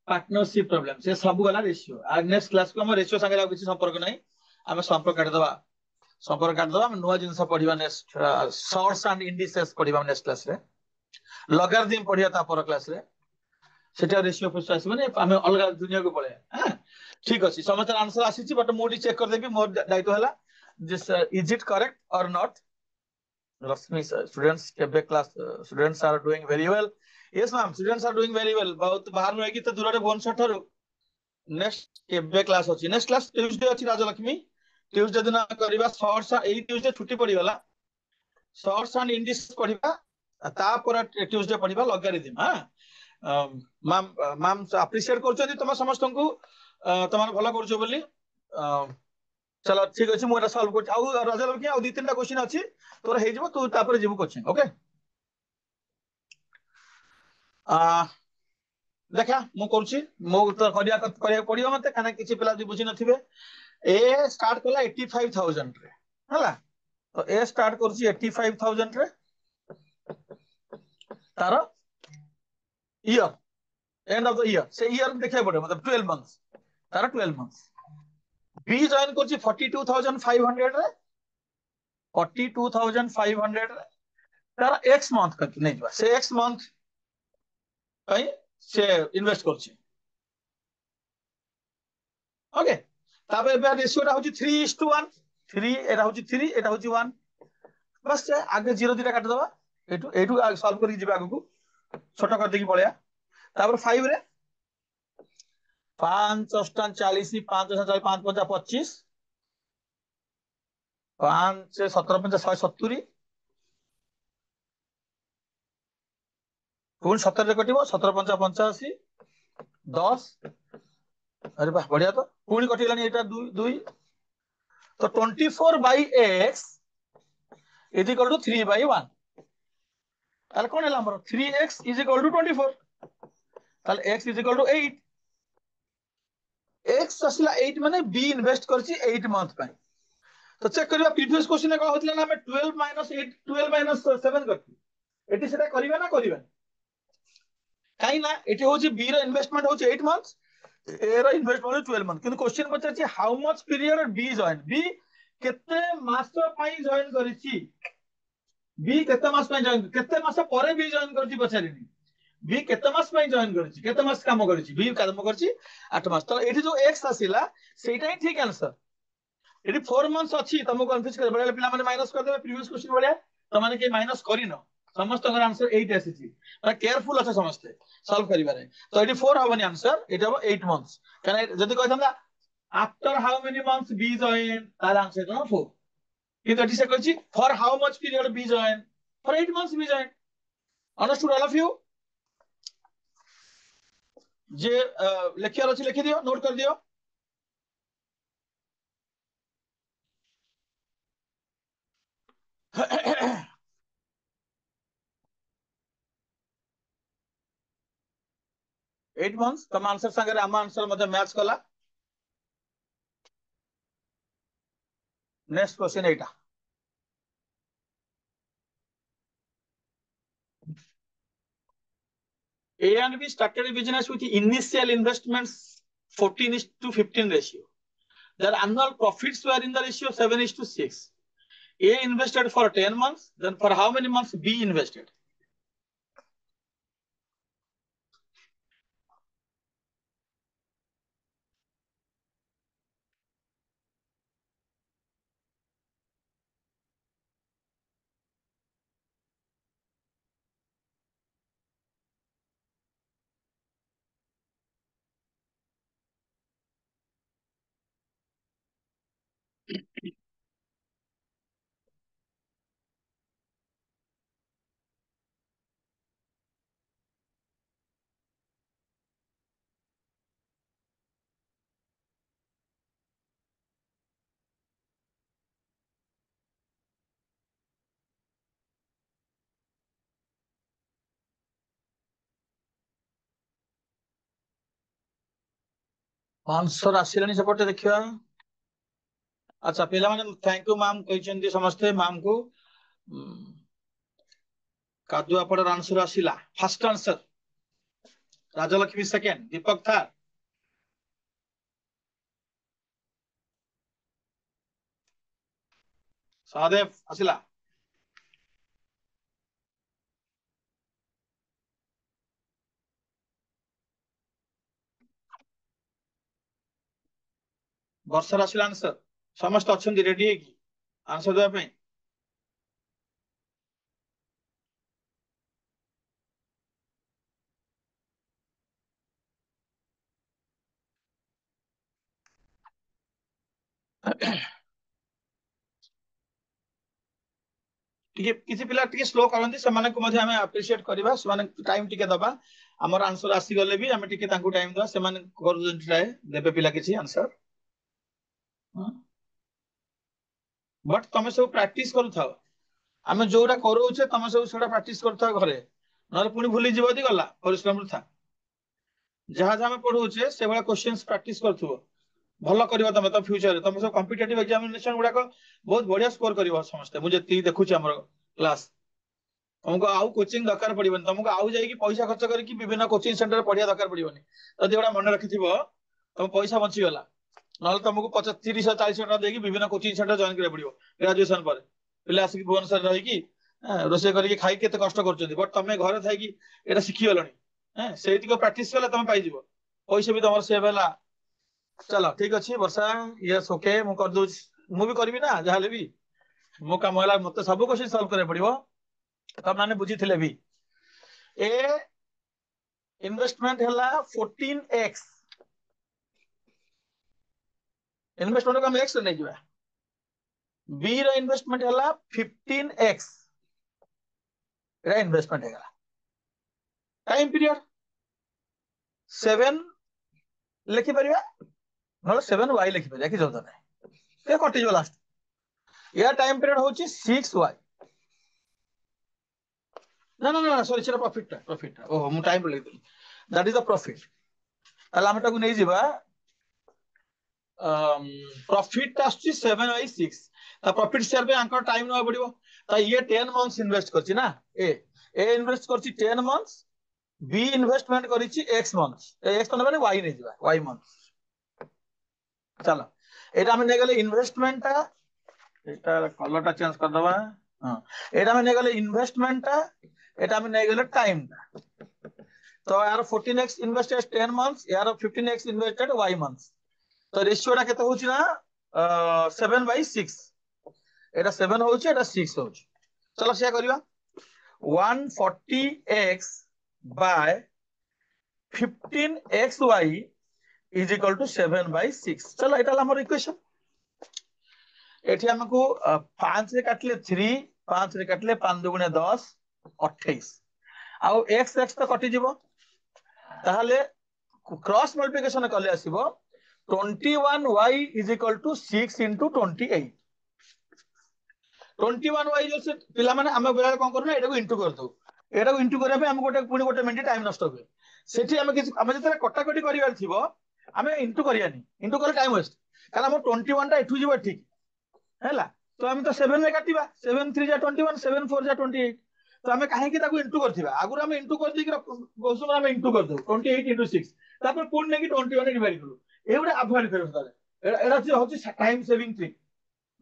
पार्टनरशिप प्रॉब्लम से सब गला रेशियो आ नेक्स्ट क्लास को हम रेशियो संगे किसी संपर्क नहीं आमे संपर्क काट दबा हम नुवा जिंस पढिबा नेक्स्ट शॉर्ट्स एंड इंडिसेस पढिबा नेक्स्ट क्लास रे लॉगरिथम पढिया ता पर क्लास रे सेटा रेशियो फर्स्ट आसी माने आमे अलग दुनिया को पळे हां ठीक अछि समस्त आंसर आसी बट मोडी चेक कर देबी मोर दायित्व हला दिस इज इट करेक्ट और नॉट Rashmi students केबे class students are doing very well yes ma'am students are doing very well बहुत बाहर में कि तो दूर रे बोन सठरो नेक्स्ट केबे क्लास अछि नेक्स्ट क्लास ट्यूसडे अछि राजलक्ष्मी ट्यूसडे दिन करबा शॉर्ट्स एई ट्यूसडे छुट्टी पड़ी वाला शॉर्ट्स एंड इंडिस पढ़िबा ता पर ट्यूसडे पढ़िबा लॉगरिथम हां मैम मैम अप्रिशिएट करछथि तुम समस्त को तुम भलो करछो बोली चलो ठीक अछि मोरा सॉल्व कर आ राजलक्ष्मी आ 2-3टा क्वेश्चन अछि तोर हे जबो तू तापर जेबो कोचिंग ओके आ देखा मु करछि मो तो करिया पड़ियो मते काना किछि पिला जे बुझि नथिबे ए स्टार्ट कला 85000 रे हला तो ए स्टार्ट करछि 85000 रे तार year end of the year से ईयर देखै पड़े मतलब 12 मंथ्स तार 12 मंथ्स बी जॉइन करछि 42500 रे 42500 रे तार एक्स मंथ कत नै बा से एक्स मंथ पई से इन्वेस्ट करछि ओके तापर रेशियोटा हूँ 3:1 3 एटा हूँ 3 एटा हूँ 1 बस आगे 0 2टा काटिदबा एठू एठू सॉल्व करके जिबा आगु छोट कर देकी पळया तापर 5 रे 5 8 40 5 40 5 5 25 5 17 5 170 पुणी 17 रे कटिबो 17 5 85 10 अरे वाह बढ़िया तो पुणी कटिलानी एटा 2 2 तो 24/x इज इक्वल टू 3/1 ताले कोन हैला हमर 3x इज इक्वल टू 24 ताले x is equal to 8 x असला 8 माने b इन्वेस्ट करछि 8 मंथ पे तो चेक करिया प्रीवियस क्वेश्चन में का होतला ना हमें 12 - 8 12 - 7 करथि एटी सेटा करिवे ना करिवे काई ना एटी होछि b रो इन्वेस्टमेंट होछि 8 मंथ्स ए रो इन्वेस्टमेंट 12 मंथ किंतु क्वेश्चन पचाछि how much period b join b केते मास पई जॉइन करिछि b केते मास पई जॉइन केते मास परे b जॉइन करछि पछारिनी b केते मास पई जॉइन करछि केते मास काम करछि b काम करछि 8 मास तो एठी जो x आसिला सेटा ही ठीक आंसर एठी 4 मंथ्स अछि तुमको कंफ्यूज कर बडा पिला माने माइनस कर देबे प्रीवियस क्वेश्चन बडा त माने के माइनस करिनो समस्त का आंसर 8 आसीछि माने केयरफुल अच्छा समझते सॉल्व करिबारे तो एठी 4 हबनी आंसर एटा 8 मंथ्स काने जदी कहथंदा after how many months B join तार आंसर न 4 किंतु एठी से कहछि for how much period B join for 8 months B join understood all of you जे लेखियार अछि लिखि दियो नोट कर दियो 8 मंथ्स तम आंसर संगे आम आंसर मते मैच कला next question Etah A and B started a business with initial investments 14:15 ratio. Their annual profits were in the ratio 7:6. A invested for 10 months. Then for how many months B invested? Answer आसिलानी सेपटे देखिया अच्छा पिला माने thank you ma'am कहचंदी समस्ते ma'am को कादुआ पड़र आंसर आसिला first answer Rajalakshmi second Deepak third Sahadev आसिला वर्षर आसिला आंसर समस्त अछंदी रेडी है की आंसर देबा पे टिके किसी पिला टिके स्लो करंती से माने को मध्ये हमें अप्रिशिएट करबा से माने टाइम टिके दबा हमर आंसर आसी गले भी हमें टिके तांको टाइम दबा से माने कर ट्राई देबे पिला किसी आंसर बट तमे सब प्रैक्टिस करू थाओ हमें जोरा करूचे तमे सब सेटा प्रैक्टिस करू थाओ घरे नले पुनी भूली जीव दी गला परिश्रम था जहां जहां पढौचे से वाला क्वेश्चंस प्रैक्टिस करथुओ भलो करबा तमे तो फ्यूचर रे तमे सब कॉम्पिटिटिव एग्जामिनेशन गुडा को बहुत बढ़िया स्कोर करबा समस्त मुझे ती देखुची हमर क्लास तुमको आउ कोचिंग दरकार पड़िबन तुमको आउ जाई कि पैसा खर्च करके विभिन्न कोचिंग सेंटर पढ़िया दरकार पड़िबनी जदि एडा मन रखिथिबो तुम पैसा बची गला नहले तुमको 25 30 40 टका देकी विभिन्न कोचिंग सेंटर जॉइन करे पड़िबो ग्रेजुएशन पर पिला आसी भुवनेश्वर रही कि रोसे करके खाई केते कष्ट करचोदी बट तमे घरे थाई कि एटा सिखि गलनी सेठी को प्रैक्टिस कले तमे पाई जीवो पैसा भी तमर सेव हला चलो ठीक अच्छे वर्षा यस ओके मु कर दूँ मु भी करबी ना जहाँ भी मो काम है मत सब क्वेश्चन सॉल्व करे पड़ो तब माने बुझी थे भी ए इन्वेस्टमेंट है 14x इन्वेस्टमेंट को हम एक्स नहीं जावा बी रो इन्वेस्टमेंट है 15x एटा इन्वेस्टमेंट है टाइम पीरियड 7 लिखि परिबा नलो 7y लिखि परिबा कि जरूरत नहीं के कटि जो लास्ट या टाइम पीरियड होची 6y ना ना ना सॉरी सेटा प्रॉफिट ओहो मु टाइम लिखि देली दैट इज द प्रॉफिट ताला हम ताकू नै जिबा प्रॉफिट आछी 7/6 ता प्रॉफिट शेयर पे आंकर टाइम न पड़िबो ता ये 10 मंथ्स इन्वेस्ट करछि ना ए ए इन्वेस्ट करछि 10 मंथ्स बी इन्वेस्टमेंट करिछि x मंथ्स ए x तो माने y नै जिबा y मंथ्स चलो एटा हम नै गेले इन्वेस्टमेंट ता एटा कलर ता चेंज कर दबा हां एटा हम नै गेले इन्वेस्टमेंट ता एटा हम नै गेले टाइम ता तो यार 14x इन्वेस्टेड 10 मंथ्स यार 15x इन्वेस्टेड y मंथ्स तो रेशियो टा केते होची ना 7/6 एटा 7 होची एटा 6 होची चलो से करिवा 140x by 15xy is equal to 7/6 चलो एटा हमर इक्वेशन एठी हमको 5 रे काटले 3 5 रे काटले 5 दुगुणे 10 28 आउ x x तो कटि जीवो ताहले क्रॉस मल्टीप्लिकेशन कले आसीबो 21y is equal to 6 into 28 21y जो से पिला माने हम बेला कोन करना एटा को इंटू कर दो एटा को इंटू करे पे हम गोटे पुनी गोटे मिनिट टाइम नष्ट होबे सेठी हम किछ हम जतरे कटा कटी करिवार थिबो हम इंटू करियानी इंटू करे टाइम वेस्ट कारण हम 21 टा एठू जीवो ठीक हैला तो हम तो 7 में काटिबा 7 3 जा 21 7 4 जा 28 तो हम काहे कि ताको इंटू करथिबा आगुर हम इंटू कर दी कि गोसम हम इंटू कर दो 28 into 6 तापर पुन ने कि 21 डिवाइड करू एउडे अवॉइड करू ताले एडा होची टाइम सेविंग ट्रिक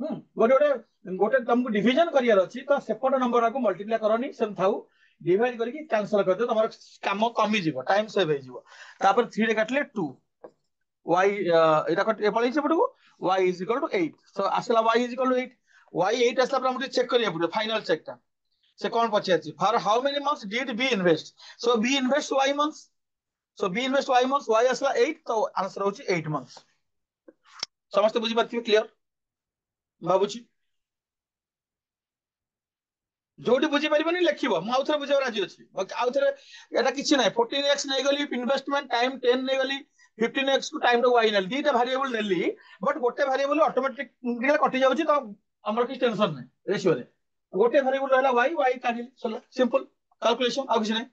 गोटे गोटे गोटे तुमको डिवीजन करियार अछि तो सेपट नंबर को मल्टीप्लाई करनी सेम थाउ डिवाइड करके कैंसिल कर दे तमर काम कमी जीवो टाइम सेव हे जीवो तापर 3 रे काटले 2 y एटा कट पळै छै पडको y is equal to 8 so असला y is equal to 8 y 8 असला पर हम चेक करिया पड़े फाइनल चेक ता से कोन पछे for how many months did B invest so B invest y months so B invest y months y असला 8 तो आंसर होची 8 मंथ्स समस्त बुझी बात क्लियर बाबूजी जोटी बुझी परिबनी लिखिबो मु आउथरे बुझाव राजी अछि आउथरे एटा किछि नै 14x नै गली इन्वेस्टमेंट टाइम 10 नै गली 15x को टाइम रो y नेली दीटा वेरिएबल नेली बट गोटे वेरिएबल ऑटोमेटिक कटि जाउछि तो हमर की टेंशन नै रेशियो रे गोटे वेरिएबल रहला y काढिल चलो सिंपल कैलकुलेशन आ किछि नै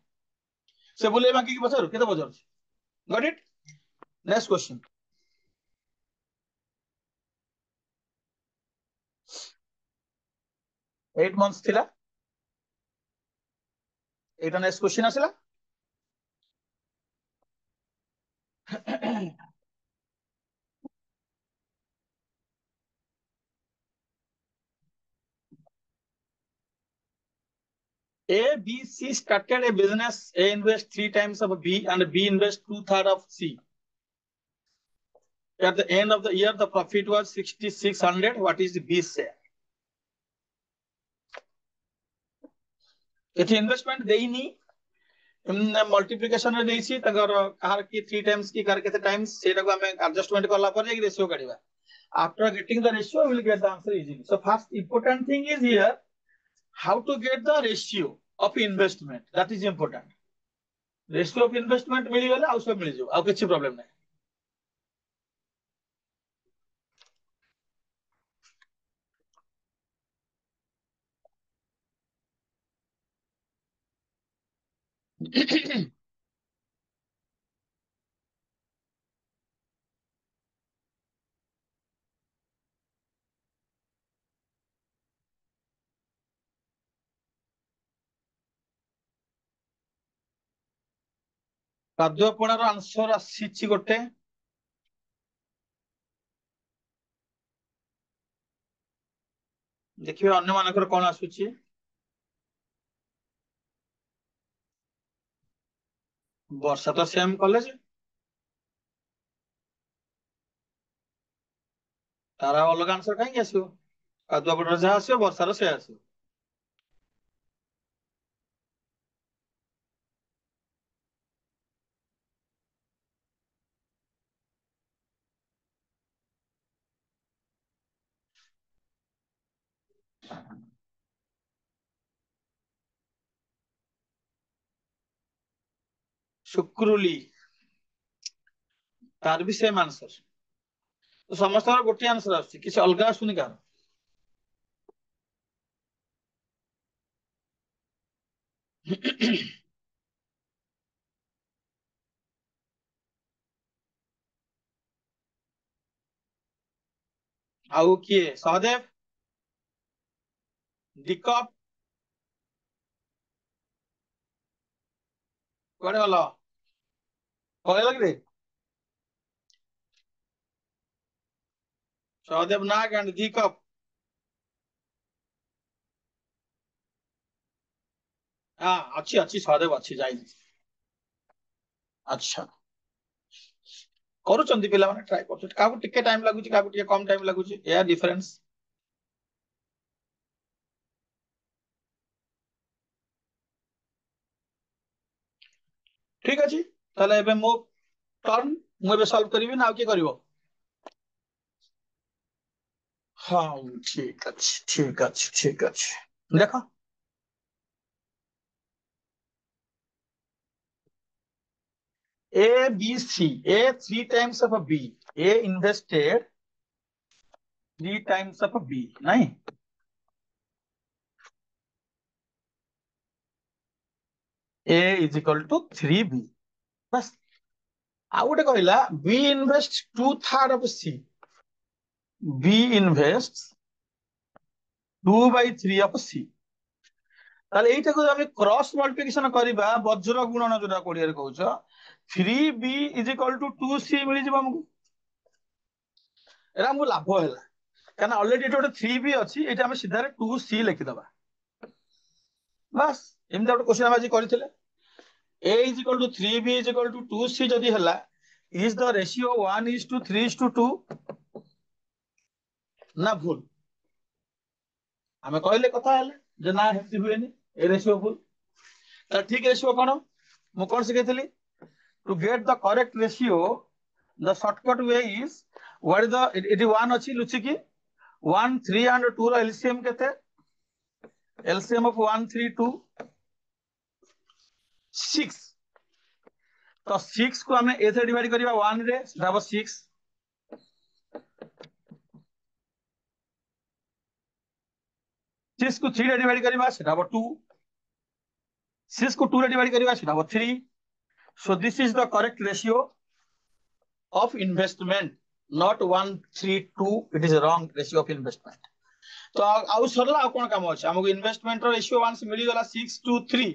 से बोले बाकी की बचर केते बचर got it next question 8 months थिला एटा नेक्स्ट क्वेश्चन आसला A, B, C started a business. A invest 3 times of B and B invest 2/3 of C. At the end of the year, the profit was 6,600. What is the B share? It investment देइनी multiplication रे देइछि तगर car की 3 times की car केते times सेटा को हमें एडजस्टमेंट करला पर जे ratio काढिबा after getting the ratio we will get the answer easily so first important thing is here how to get the ratio of investment that is important ratio of investment मिली गले आउ सब मिली जो आउ किछि problem नै काद्यपणार answer आसीछि गोटे देखिए अन्य मानकर कोन आसुछि वर्षा तो सेम कॉलेज तार अलग आंसर कहीं आसो कादुआ पटर जहाँ आसो वर्षार से आसो शुक्रुली तार भी सेम आंसर तो समस्त गोटे आंसर आस किसी अलग आसुनि कार आउ किए सहदेव दीकप कुआडे गल पळेल कि सहदेव नाग एंड दीकप हाँ अच्छी अच्छी सहदेव अच्छी जाई अच्छा करूचंती पिला माने ट्राई करछट काकू टिके टाइम लागुची काकू टिके कम टाइम लागुची या डिफरेंस ठीक अछि ताले एबे मो टर्न मु एबे सॉल्व करिवे ना के करिवो हाँ ठीक अछि ठीक अछि देखो A B C A three times of a B A invested three times of a B नहीं A is equal to 3B बस ଆଉ ଗୋଟେ କହିଲା B invest 2/3 of C B invests 2/3 of C ତାହେଲେ ଏଇଟାକୁ ଆମେ କ୍ରସ୍ ମଲ୍ଟିପ୍ଲିକେସନ କରିବା ବଜ୍ର ଗୁଣନ ଯୋଉଟା କୋଡିଆରେ କହୁଛ 3B is equal to 2C ମିଳିଯିବ ଆମକୁ ଏରା ଆମକୁ ଲାଭ ହେଲା କାରଣ ଅଲରେଡି ଏଠି ଗୋଟେ 3B ଅଛି ଏଇଟା ଆମେ ସିଧାରେ 2C ଲେଖିଦବା ବାସ୍ ଏମିତି ଗୋଟେ କ୍ୱେଶ୍ଚନ ଆମେ ଆଜି କରିଥିଲେ A is equal to 3B is equal to 2C ଯଦି ହେଲା is the ratio 1:3:2 ନା ଭୁଲ ଆମେ କହିଲେ କଥା ହେଲେ ଯେ ନା ହେମିତି ହୁଏନି ଏ ରେସିଓ ଭୁଲ ତାହେଲେ ଠିକ ରେସିଓ କଣ ମୁଁ କଣ ଶିଖେଇଥିଲି to get the correct ratio the shortcut way is what is the it 1 ଅଛି ଲୁଚିକି 1 3 and 2 ର LCM କେତେ LCM of 1 3 2 6 तो 6 को हमें a से डिवाइड करिवा 1 रे सेटा हो 6 6 को 3 रे डिवाइड करिवा सेटा हो 2 6 को 2 रे डिवाइड करिवा सेटा हो 3 so this is the correct ratio of investment not 1 3 2 it is a wrong ratio of investment तो आउ सरला आ कोन काम अछि हमको इन्वेस्टमेंट रो रेशियो 1 से मिली गला 6 to 3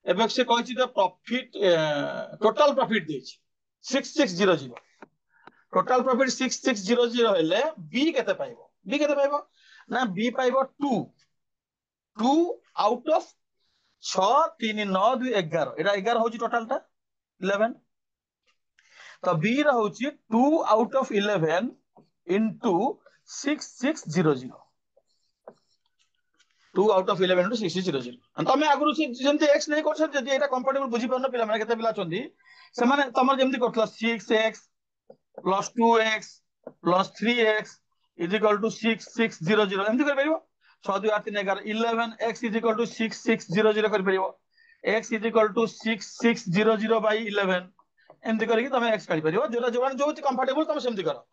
एबे से कहछि द प्रॉफिट टोटल प्रॉफिट देछि 6600 टोटल प्रॉफिट 6600 हेले बी केते पाइबो ना बी पाइबो 2 2 आउट ऑफ 6 3 9 2 11 एटा 11 होछि टोटल टा 11 तो बी रा होछि 2 out of 11 into 6600 2 out of 11 into 6600 तमे आगु जेमती x नहीं करछ जदी एटा कंफर्टेबल बुझी परन पिला माने केते पिला छथि से माने तमर जेमती करथला 6x plus 2x plus 3x is equal to 6600 एमती कर परिबो 6 2 8 3 11 11x is equal to 6600 कर परिबो x is equal to 6600 by 11 एमती करके तमे x काढी परिबो जोरा जोन जो कंफर्टेबल तमे सेमती करो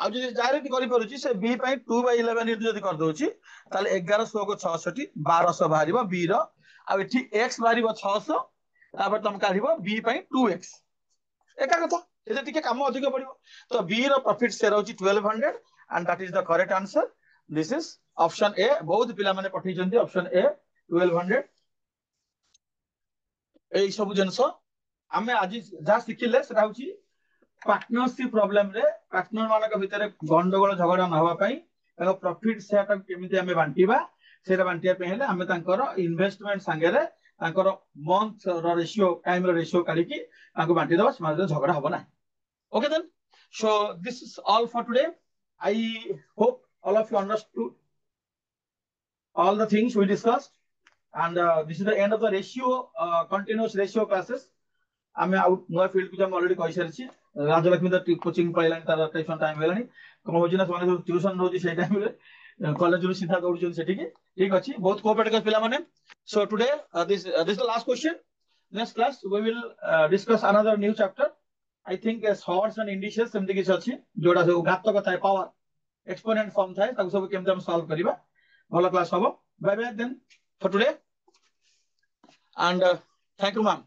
आ जदी डायरेक्ट करि परुची से b पई 2/11 इनटू जदी कर दोची ताले 1100 को 66 1200 बाहरिबो b रो आ एठी x बाहरिबो 600 तापर तम काढिबो b पई 2x एका कथा एते टिके काम अधिक पड़िबो तो b रो प्रॉफिट शेयर होची 1200 and that is the correct answer this is option A बहुत पिला माने पठै जंती ऑप्शन ए 1200 एई सब जनस हमें आज जा सिखिले सेटा होची पार्टनरशिप प्रॉब्लम रे पार्टनर मानक भितर गंडगोल झगड़ा न होवा पई ताको प्रॉफिट शेयर ता केमिति हमें बांटीबा सेरा बांटिया पे हेले हमें तांकर इन्वेस्टमेंट संगे रे तांकर मंथ रो रेशियो टाइम रो रेशियो काढी की ताको बांटी दबा समाज रे झगड़ा होबो ना okay then so this is all for today I hope all of you understood all the things we discussed, and this is the end of the ratio continuous ratio classes. आम नुआ फिल्ड को already कहि सारिछि राजलक्ष्मी तो coaching पाइलानी तार tuition time हेलानी कोन होछि ना माने tuition होछि सेही टाइम रे कॉलेज रो सीधा दौड़ुछन सेठी की ठीक अछि बहुत कोऑपरेट कर पिला माने so today this is the last question. Next class we will discuss another new chapter. I think sorts and indices सेमति किछ अछि जोडा सब घातक थाए पावर एक्सपोनेंट फॉर्म थाए ताको सब केमते हम सॉल्व करिबा भलो क्लास हबो bye bye then for today and thank you ma'am.